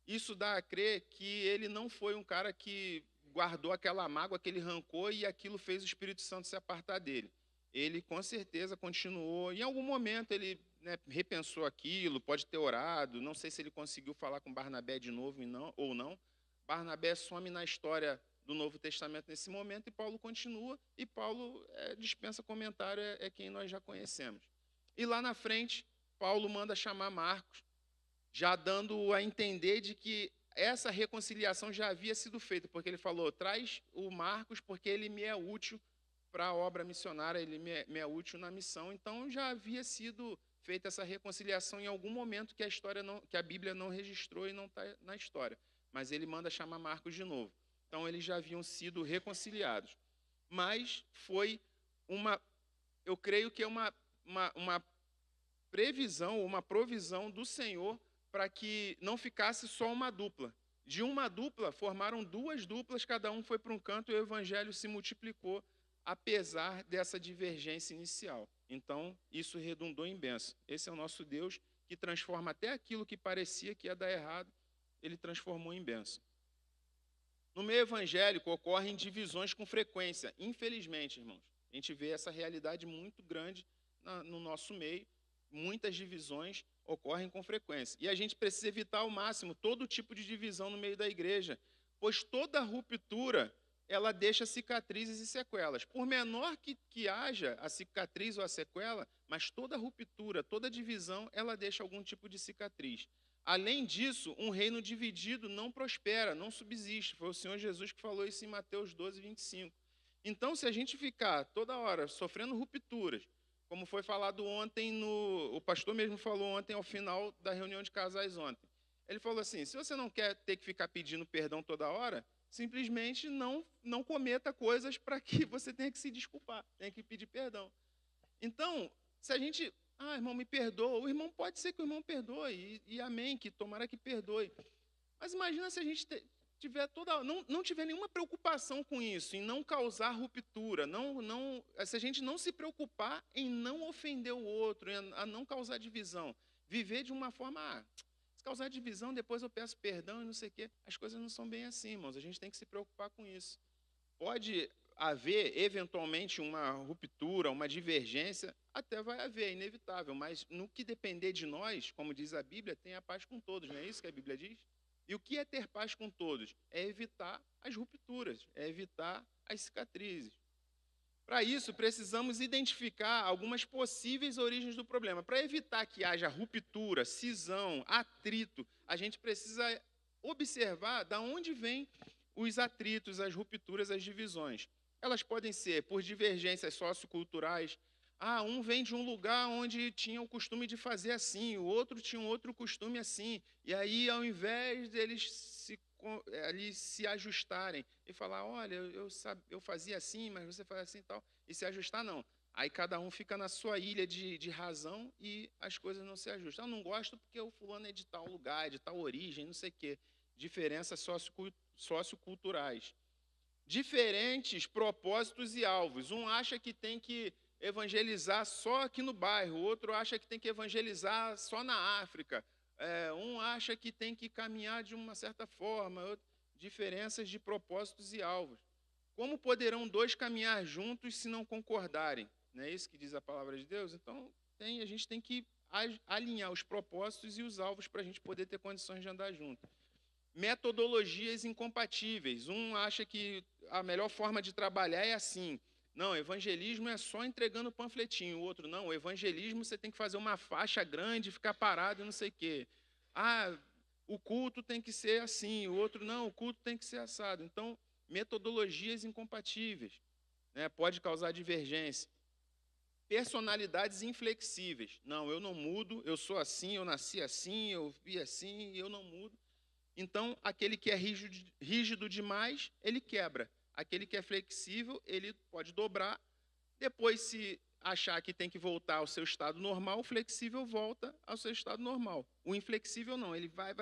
isso dá a crer que ele não foi um cara que guardou aquela mágoa, aquele rancor, e aquilo fez o Espírito Santo se apartar dele. Ele, com certeza, continuou. Em algum momento, ele repensou aquilo, pode ter orado. Não sei se ele conseguiu falar com Barnabé de novo ou não. Barnabé some na história do Novo Testamento nesse momento, e Paulo continua. E Paulo dispensa comentário, é quem nós já conhecemos. E lá na frente, Paulo manda chamar Marcos, já dando a entender de que essa reconciliação já havia sido feita, porque ele falou, traz o Marcos, porque ele me é útil para a obra missionária, ele me é útil na missão. Então, já havia sido feita essa reconciliação em algum momento que que a Bíblia não registrou e não está na história. Mas ele manda chamar Marcos de novo. Então, eles já haviam sido reconciliados. Mas foi eu creio que é uma previsão, uma provisão do Senhor para que não ficasse só uma dupla. De uma dupla, formaram duas duplas, cada um foi para um canto e o evangelho se multiplicou, apesar dessa divergência inicial. Então, isso redundou em bênção. Esse é o nosso Deus, que transforma até aquilo que parecia que ia dar errado, ele transformou em bênção. No meio evangélico, ocorrem divisões com frequência. Infelizmente, irmãos, a gente vê essa realidade muito grande no nosso meio. Muitas divisões ocorrem com frequência. E a gente precisa evitar ao máximo todo tipo de divisão no meio da igreja, pois toda ruptura, ela deixa cicatrizes e sequelas. Por menor que haja a cicatriz ou a sequela, mas toda ruptura, toda divisão, ela deixa algum tipo de cicatriz. Além disso, um reino dividido não prospera, não subsiste. Foi o Senhor Jesus que falou isso em Mateus 12, 25. Então, se a gente ficar toda hora sofrendo rupturas, como foi falado ontem, o pastor mesmo falou ontem ao final da reunião de casais ontem. Ele falou assim, se você não quer ter que ficar pedindo perdão toda hora, simplesmente não cometa coisas para que você tenha que se desculpar, tenha que pedir perdão. Então, se a gente, irmão, me perdoa, o irmão pode ser que o irmão perdoe, e amém, que tomara que perdoe. Mas imagina se a gente tiver não tiver nenhuma preocupação com isso, em não causar ruptura, se a gente não se preocupar em não ofender o outro, a não causar divisão, viver de uma forma, se causar divisão, depois eu peço perdão e não sei o quê. As coisas não são bem assim, irmãos, a gente tem que se preocupar com isso. Pode haver, eventualmente, uma ruptura, uma divergência, até vai haver, é inevitável, mas no que depender de nós, como diz a Bíblia, tenha paz com todos, não é isso que a Bíblia diz? E o que é ter paz com todos? É evitar as rupturas, é evitar as cicatrizes. Para isso, precisamos identificar algumas possíveis origens do problema. Para evitar que haja ruptura, cisão, atrito, a gente precisa observar de onde vêm os atritos, as rupturas, as divisões. Elas podem ser por divergências socioculturais. Um vem de um lugar onde tinha o costume de fazer assim, o outro tinha um outro costume assim. E aí, ao invés deles se ajustarem e falar, olha, eu fazia assim, mas você faz assim e tal, e se ajustar, não. Aí cada um fica na sua ilha de razão e as coisas não se ajustam. Eu não gosto porque o fulano é de tal lugar, é de tal origem, não sei o quê. Diferenças socioculturais. Diferentes propósitos e alvos. Um acha que tem que evangelizar só aqui no bairro, o outro acha que tem que evangelizar só na África, um acha que tem que caminhar de uma certa forma, diferenças de propósitos e alvos. Como poderão dois caminhar juntos se não concordarem? Não é isso que diz a palavra de Deus? Então, a gente tem que alinhar os propósitos e os alvos para a gente poder ter condições de andar junto. Metodologias incompatíveis. Um acha que a melhor forma de trabalhar é assim. Não, evangelismo é só entregando panfletinho. O outro, não, o evangelismo você tem que fazer uma faixa grande, ficar parado e não sei o quê. O culto tem que ser assim. O outro, não, o culto tem que ser assado. Então, metodologias incompatíveis, né? Pode causar divergência. Personalidades inflexíveis. Não, eu não mudo, eu sou assim, eu nasci assim, eu vi assim, eu não mudo. Então, aquele que é rígido demais, ele quebra. Aquele que é flexível, ele pode dobrar. Depois, se achar que tem que voltar ao seu estado normal, o flexível volta ao seu estado normal. O inflexível não, ele vai,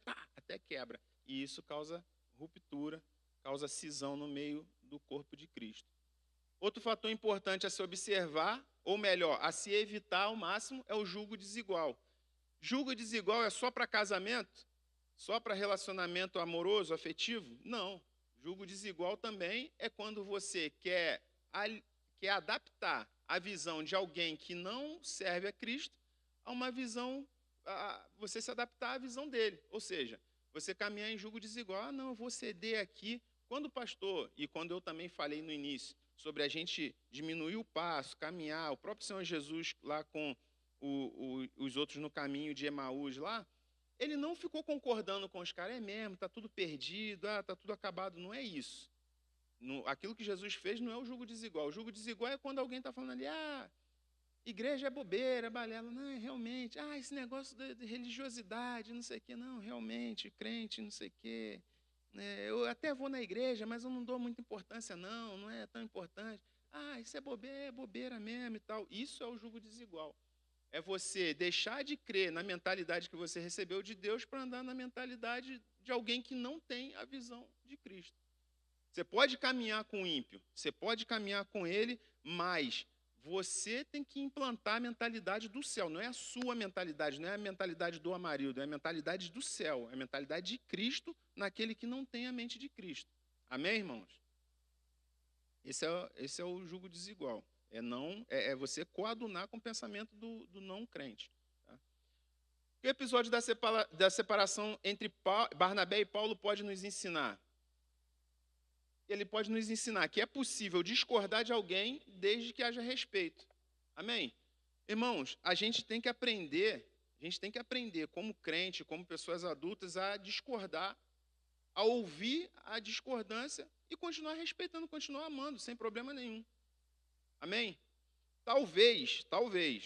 pá, até quebra. E isso causa ruptura, causa cisão no meio do corpo de Cristo. Outro fator importante a se observar, ou melhor, a se evitar ao máximo, é o julgo desigual. Julgo desigual é só para casamento? Só para relacionamento amoroso, afetivo? Não. Julgo desigual também é quando você quer adaptar a visão de alguém que não serve a Cristo a uma visão, você se adaptar à visão dele. Ou seja, você caminhar em julgo desigual. Ah, não, eu vou ceder aqui. Quando o pastor, e quando eu também falei no início, sobre a gente diminuir o passo, caminhar, o próprio Senhor Jesus lá com os outros no caminho de Emaús lá, ele não ficou concordando com os caras, é mesmo, está tudo perdido, está tudo acabado. Não é isso. Aquilo que Jesus fez não é o julgo desigual. O julgo desigual é quando alguém está falando ali, igreja é bobeira, é balela. Não, realmente, esse negócio de religiosidade, não sei o quê. Não, realmente, crente, não sei o quê. Eu até vou na igreja, mas eu não dou muita importância, não é tão importante. Isso é bobeira mesmo e tal. Isso é o julgo desigual. É você deixar de crer na mentalidade que você recebeu de Deus para andar na mentalidade de alguém que não tem a visão de Cristo. Você pode caminhar com o ímpio, você pode caminhar com ele, mas você tem que implantar a mentalidade do céu. Não é a sua mentalidade, não é a mentalidade do Amarildo, é a mentalidade do céu, é a mentalidade de Cristo naquele que não tem a mente de Cristo. Amém, irmãos? Esse é o julgo desigual. É você coadunar com o pensamento do não crente. Tá? O episódio da separação entre Barnabé e Paulo pode nos ensinar? Ele pode nos ensinar que é possível discordar de alguém desde que haja respeito. Amém? Irmãos, a gente tem que aprender como crente, como pessoas adultas, a discordar, a ouvir a discordância e continuar respeitando, continuar amando, sem problema nenhum. Amém? Talvez,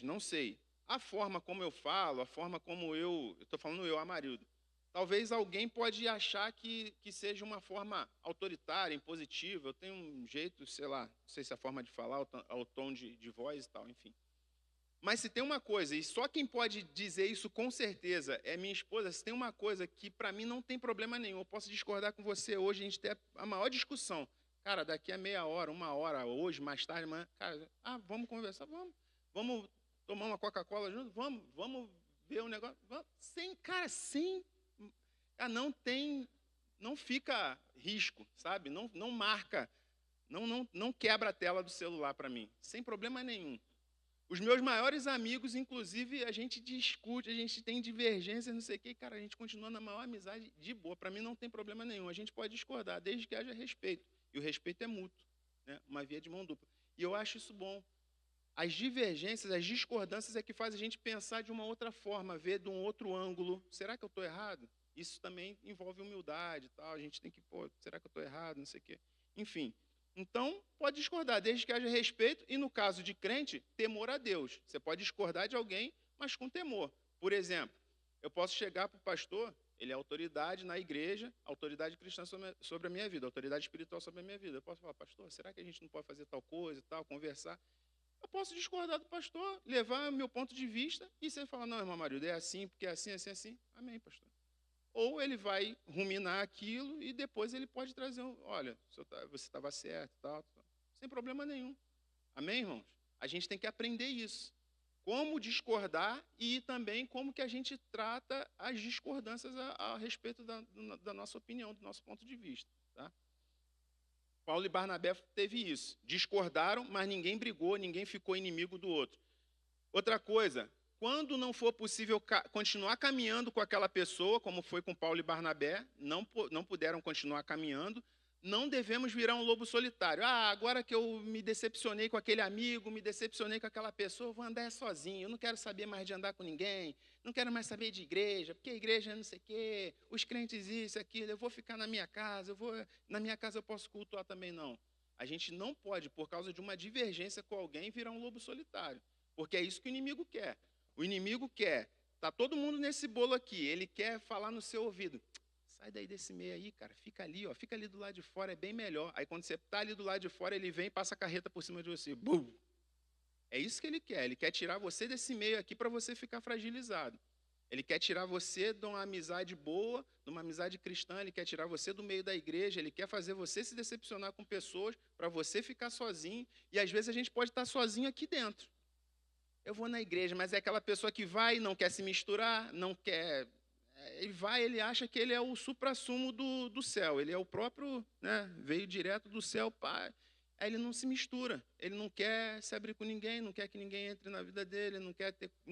não sei, a forma como eu falo, a forma como eu estou falando Amarildo, talvez alguém pode achar que seja uma forma autoritária, impositiva, eu tenho um jeito, sei lá, não sei se é a forma de falar, o tom de voz e tal, enfim. Mas se tem uma coisa, e só quem pode dizer isso com certeza é minha esposa, se tem uma coisa que para mim não tem problema nenhum, eu posso discordar com você hoje, a gente tem a maior discussão. Cara, daqui a meia hora, uma hora, hoje, mais tarde, amanhã, cara, vamos conversar, vamos tomar uma Coca-Cola junto, vamos ver um negócio, não fica risco, sabe? Não marca, não quebra a tela do celular para mim, sem problema nenhum. Os meus maiores amigos, inclusive, a gente discute, a gente tem divergências, não sei o quê, cara, a gente continua na maior amizade de boa. Para mim não tem problema nenhum, a gente pode discordar, desde que haja respeito. E o respeito é mútuo, né? Uma via de mão dupla. E eu acho isso bom. As divergências, as discordâncias é que faz a gente pensar de uma outra forma, ver de um outro ângulo. Será que eu estou errado? Isso também envolve humildade e tal. A gente tem que, será que eu estou errado? Não sei o quê. Enfim. Então, pode discordar, desde que haja respeito. E no caso de crente, temor a Deus. Você pode discordar de alguém, mas com temor. Por exemplo, eu posso chegar para o pastor, ele é autoridade na igreja, autoridade cristã sobre a minha vida, autoridade espiritual sobre a minha vida. Eu posso falar, pastor, será que a gente não pode fazer tal coisa e tal, conversar? Eu posso discordar do pastor, levar meu ponto de vista, e você falar, não, irmão Marildo, é assim, porque é assim, assim, assim. Amém, pastor. Ou ele vai ruminar aquilo e depois ele pode trazer, olha, você estava certo, tal, sem problema nenhum. Amém, irmãos? A gente tem que aprender isso. Como discordar e também como que a gente trata as discordâncias a respeito da nossa opinião, do nosso ponto de vista. Tá? Paulo e Barnabé teve isso. Discordaram, mas ninguém brigou, ninguém ficou inimigo do outro. Outra coisa, quando não for possível continuar caminhando com aquela pessoa, como foi com Paulo e Barnabé, não puderam continuar caminhando, não devemos virar um lobo solitário. Agora que eu me decepcionei com aquele amigo, me decepcionei com aquela pessoa, eu vou andar sozinho, eu não quero saber mais de andar com ninguém, não quero mais saber de igreja, porque a igreja é não sei o quê, os crentes isso, aquilo, eu vou ficar na minha casa, na minha casa eu posso cultuar também, não. A gente não pode, por causa de uma divergência com alguém, virar um lobo solitário, porque é isso que o inimigo quer. O inimigo quer, tá todo mundo nesse bolo aqui, ele quer falar no seu ouvido, sai daí desse meio aí, cara, fica ali do lado de fora, é bem melhor. Aí quando você está ali do lado de fora, ele vem e passa a carreta por cima de você. Bum! É isso que ele quer tirar você desse meio aqui para você ficar fragilizado. Ele quer tirar você de uma amizade boa, de uma amizade cristã, ele quer tirar você do meio da igreja, ele quer fazer você se decepcionar com pessoas para você ficar sozinho. E às vezes a gente pode estar sozinho aqui dentro. Eu vou na igreja, mas é aquela pessoa que vai, não quer se misturar, não quer. Ele vai, ele acha que ele é o suprassumo do céu, ele é o próprio, né, veio direto do céu, pai. Aí ele não se mistura, ele não quer se abrir com ninguém, não quer que ninguém entre na vida dele, não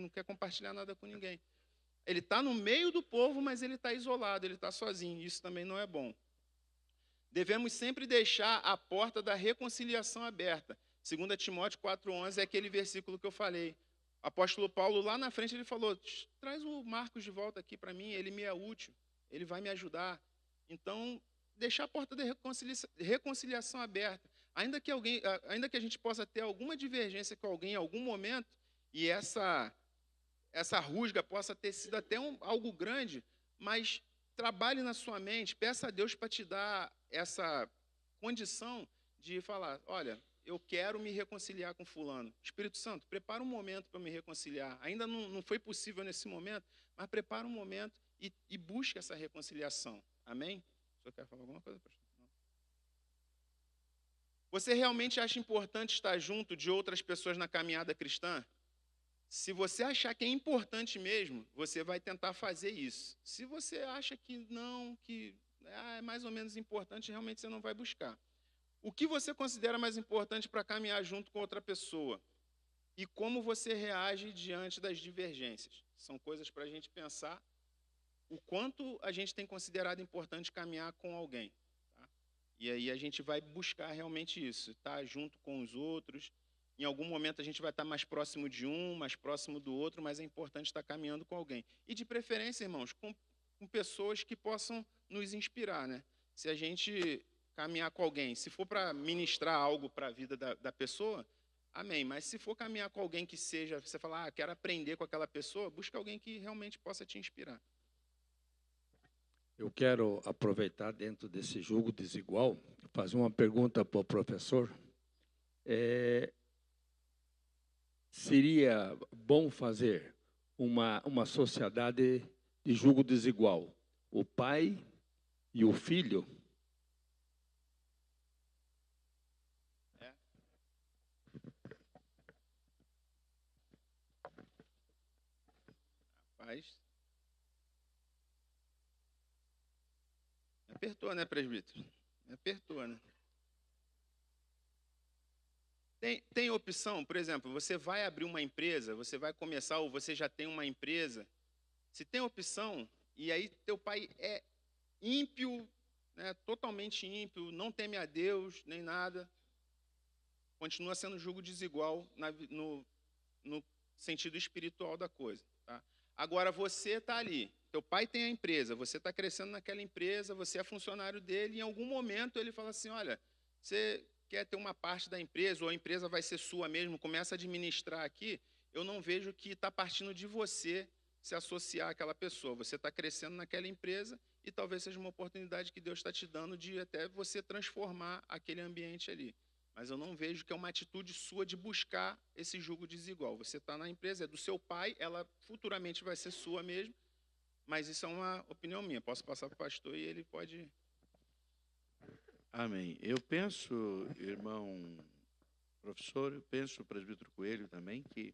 quer compartilhar nada com ninguém. Ele está no meio do povo, mas ele está isolado, ele está sozinho. Isso também não é bom. Devemos sempre deixar a porta da reconciliação aberta. 2 Timóteo 4,11 é aquele versículo que eu falei. O apóstolo Paulo, lá na frente, ele falou, traz o Marcos de volta aqui para mim, ele me é útil, ele vai me ajudar. Então, deixar a porta da reconciliação aberta. Ainda que a gente possa ter alguma divergência com alguém em algum momento, e essa rusga possa ter sido até algo grande, mas trabalhe na sua mente, peça a Deus para te dar essa condição de falar, olha, eu quero me reconciliar com fulano. Espírito Santo, prepara um momento para me reconciliar. Ainda não foi possível nesse momento, mas prepara um momento e busque essa reconciliação. Amém? O senhor quer falar alguma coisa, pastor? Não. Você realmente acha importante estar junto de outras pessoas na caminhada cristã? Se você achar que é importante mesmo, você vai tentar fazer isso. Se você acha que não, que é mais ou menos importante, realmente você não vai buscar. O que você considera mais importante para caminhar junto com outra pessoa? E como você reage diante das divergências? São coisas para a gente pensar o quanto a gente tem considerado importante caminhar com alguém. Tá? E aí a gente vai buscar realmente isso, estar junto com os outros. Em algum momento a gente vai estar mais próximo de um, mais próximo do outro, mas é importante estar caminhando com alguém. E de preferência, irmãos, com pessoas que possam nos inspirar, né? Se a gente caminhar com alguém, se for para ministrar algo para a vida da pessoa, amém. Mas se for caminhar com alguém que seja, você falar, quero aprender com aquela pessoa, busca alguém que realmente possa te inspirar. Eu quero aproveitar dentro desse jogo desigual, fazer uma pergunta para o professor. Seria bom fazer uma sociedade de julgo desigual, o pai e o filho? Rapaz. Me apertou, né, presbítero? Me apertou, né? Tem opção, por exemplo, você vai abrir uma empresa, você vai começar ou você já tem uma empresa. Se tem opção, e aí teu pai é ímpio, né, totalmente ímpio, não teme a Deus, nem nada, continua sendo julgo desigual no sentido espiritual da coisa. Tá? Agora, você está ali, teu pai tem a empresa, você está crescendo naquela empresa, você é funcionário dele, e em algum momento ele fala assim, olha, você quer ter uma parte da empresa, ou a empresa vai ser sua mesmo, começa a administrar aqui, eu não vejo que está partindo de você se associar àquela pessoa. Você está crescendo naquela empresa e talvez seja uma oportunidade que Deus está te dando de até você transformar aquele ambiente ali. Mas eu não vejo que é uma atitude sua de buscar esse julgo desigual. Você está na empresa, é do seu pai, ela futuramente vai ser sua mesmo, mas isso é uma opinião minha. Posso passar para o pastor e ele pode... Amém. Eu penso, irmão professor, eu penso, presbítero Coelho também, que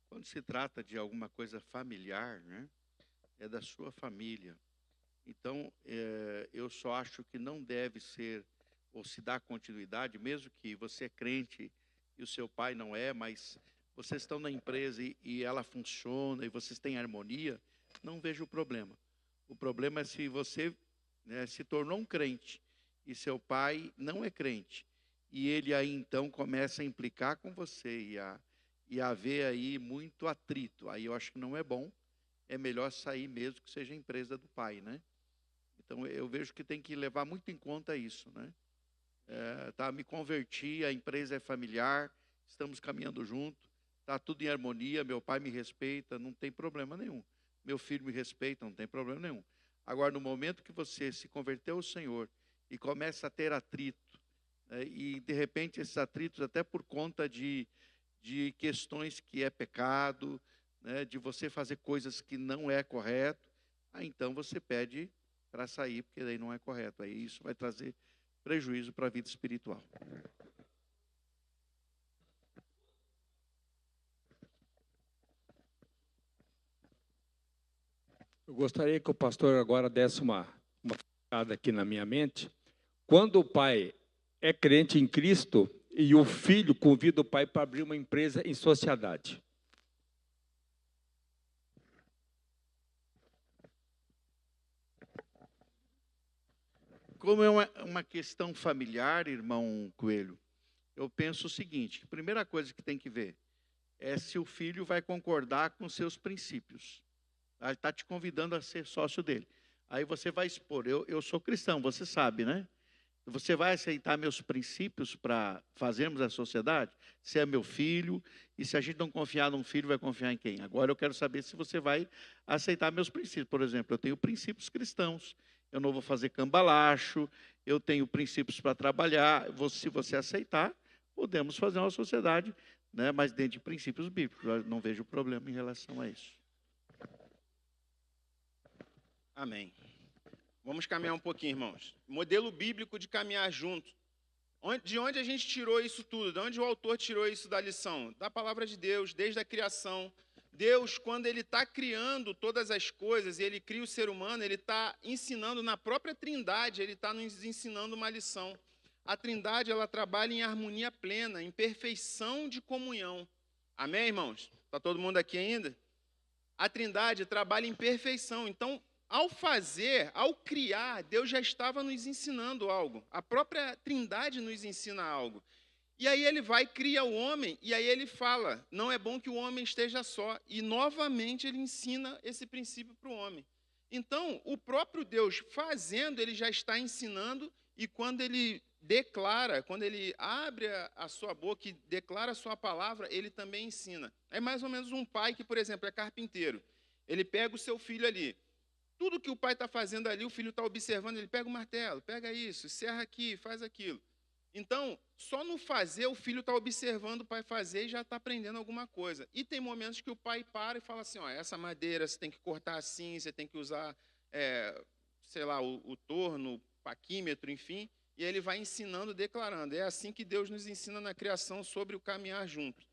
quando se trata de alguma coisa familiar, né, é da sua família. Então, eu só acho que não deve ser, ou se dar continuidade, mesmo que você é crente e o seu pai não é, mas vocês estão na empresa e ela funciona e vocês têm harmonia, não vejo o problema. O problema é se você, né, se tornou um crente e seu pai não é crente, e ele aí então começa a implicar com você e a haver aí muito atrito. Aí eu acho que não é bom, é melhor sair mesmo que seja a empresa do pai, né? Então eu vejo que tem que levar muito em conta isso, né? Me converti, a empresa é familiar, estamos caminhando junto, está tudo em harmonia, meu pai me respeita, não tem problema nenhum. Meu filho me respeita, não tem problema nenhum. Agora, no momento que você se converteu ao Senhor e começa a ter atrito, e de repente esses atritos até por conta de questões que é pecado, né, de você fazer coisas que não é correto, aí então você pede para sair, porque daí não é correto. Aí isso vai trazer prejuízo para a vida espiritual. Eu gostaria que o pastor agora desse uma focada aqui na minha mente. Quando o pai é crente em Cristo e o filho convida o pai para abrir uma empresa em sociedade. Como é uma questão familiar, irmão Coelho, eu penso o seguinte: a primeira coisa que tem que ver é se o filho vai concordar com seus princípios. Ele está te convidando a ser sócio dele. Aí você vai expor, eu sou cristão, você sabe, né? Você vai aceitar meus princípios para fazermos a sociedade? Se é meu filho, e se a gente não confiar num filho, vai confiar em quem? Agora eu quero saber se você vai aceitar meus princípios. Por exemplo, eu tenho princípios cristãos, eu não vou fazer cambalacho, eu tenho princípios para trabalhar. Se você aceitar, podemos fazer uma sociedade, né? Mas dentro de princípios bíblicos. Eu não vejo problema em relação a isso. Amém. Vamos caminhar um pouquinho, irmãos. Modelo bíblico de caminhar junto. De onde a gente tirou isso tudo? De onde o autor tirou isso da lição? Da palavra de Deus, desde a criação. Deus, quando Ele está criando todas as coisas, e Ele cria o ser humano, Ele está ensinando na própria Trindade, Ele está nos ensinando uma lição. A Trindade, ela trabalha em harmonia plena, em perfeição de comunhão. Amém, irmãos? Está todo mundo aqui ainda? A Trindade trabalha em perfeição. Então, ao fazer, ao criar, Deus já estava nos ensinando algo. A própria Trindade nos ensina algo. E aí ele vai, cria o homem, e aí ele fala, não é bom que o homem esteja só. E novamente ele ensina esse princípio para o homem. Então, o próprio Deus fazendo, ele já está ensinando, e quando ele declara, quando ele abre a sua boca e declara a sua palavra, ele também ensina. É mais ou menos um pai que, por exemplo, é carpinteiro. Ele pega o seu filho ali. Tudo que o pai está fazendo ali, o filho está observando, ele pega o martelo, pega isso, serra aqui, faz aquilo. Então, só no fazer, o filho está observando o pai fazer e já está aprendendo alguma coisa. E tem momentos que o pai para e fala assim, ó, essa madeira você tem que cortar assim, você tem que usar, sei lá, o torno, o paquímetro, enfim, e ele vai ensinando, declarando. É assim que Deus nos ensina na criação sobre o caminhar junto.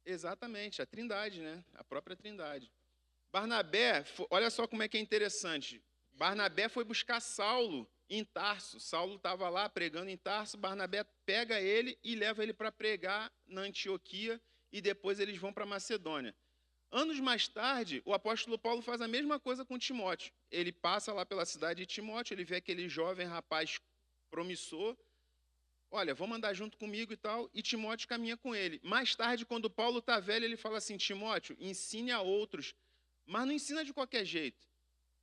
Exatamente, a Trindade, né? A própria Trindade. Barnabé, olha só como é que é interessante. Barnabé foi buscar Saulo em Tarso. Saulo estava lá pregando em Tarso. Barnabé pega ele e leva ele para pregar na Antioquia e depois eles vão para Macedônia. Anos mais tarde, o apóstolo Paulo faz a mesma coisa com Timóteo. Ele passa lá pela cidade de Timóteo, ele vê aquele jovem rapaz promissor. Olha, vamos andar junto comigo e tal, e Timóteo caminha com ele. Mais tarde, quando Paulo está velho, ele fala assim, Timóteo, ensine a outros, mas não ensina de qualquer jeito.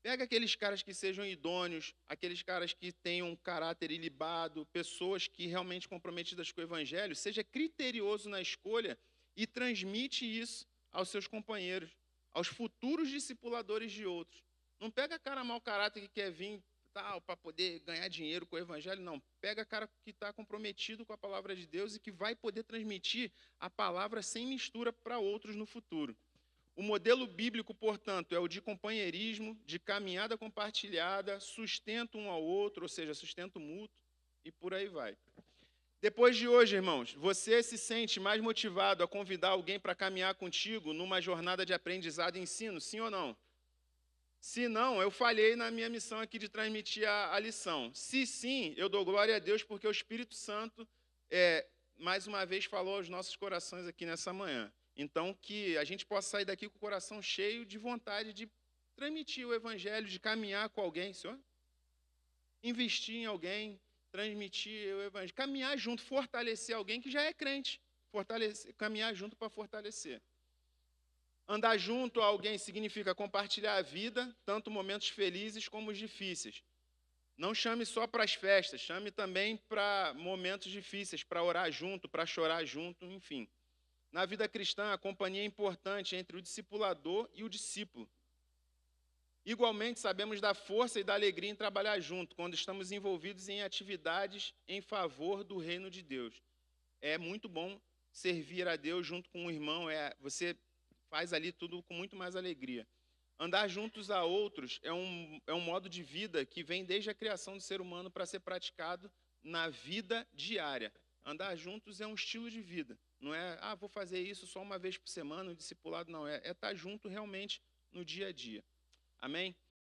Pega aqueles caras que sejam idôneos, aqueles caras que tenham um caráter ilibado, pessoas que realmente comprometidas com o evangelho, seja criterioso na escolha e transmite isso aos seus companheiros, aos futuros discipuladores de outros. Não pega cara mau caráter que quer vir para poder ganhar dinheiro com o evangelho, não. Pega cara que está comprometido com a palavra de Deus e que vai poder transmitir a palavra sem mistura para outros no futuro. O modelo bíblico, portanto, é o de companheirismo, de caminhada compartilhada, sustento um ao outro, ou seja, sustento mútuo, e por aí vai. Depois de hoje, irmãos, você se sente mais motivado a convidar alguém para caminhar contigo numa jornada de aprendizado e ensino, sim ou não? Se não, eu falhei na minha missão aqui de transmitir a lição. Se sim, eu dou glória a Deus porque o Espírito Santo, mais uma vez, falou aos nossos corações aqui nessa manhã. Então, que a gente possa sair daqui com o coração cheio de vontade de transmitir o Evangelho, de caminhar com alguém, senhor? Investir em alguém, transmitir o Evangelho, caminhar junto, fortalecer alguém que já é crente, caminhar junto para fortalecer. Andar junto a alguém significa compartilhar a vida, tanto momentos felizes como os difíceis. Não chame só para as festas, chame também para momentos difíceis, para orar junto, para chorar junto, enfim. Na vida cristã, a companhia é importante entre o discipulador e o discípulo. Igualmente, sabemos da força e da alegria em trabalhar junto, quando estamos envolvidos em atividades em favor do reino de Deus. É muito bom servir a Deus junto com o irmão, você faz ali tudo com muito mais alegria. Andar juntos a outros é um modo de vida que vem desde a criação do ser humano para ser praticado na vida diária. Andar juntos é um estilo de vida. Não é, vou fazer isso só uma vez por semana, um discipulado, não. É estar junto realmente no dia a dia. Amém?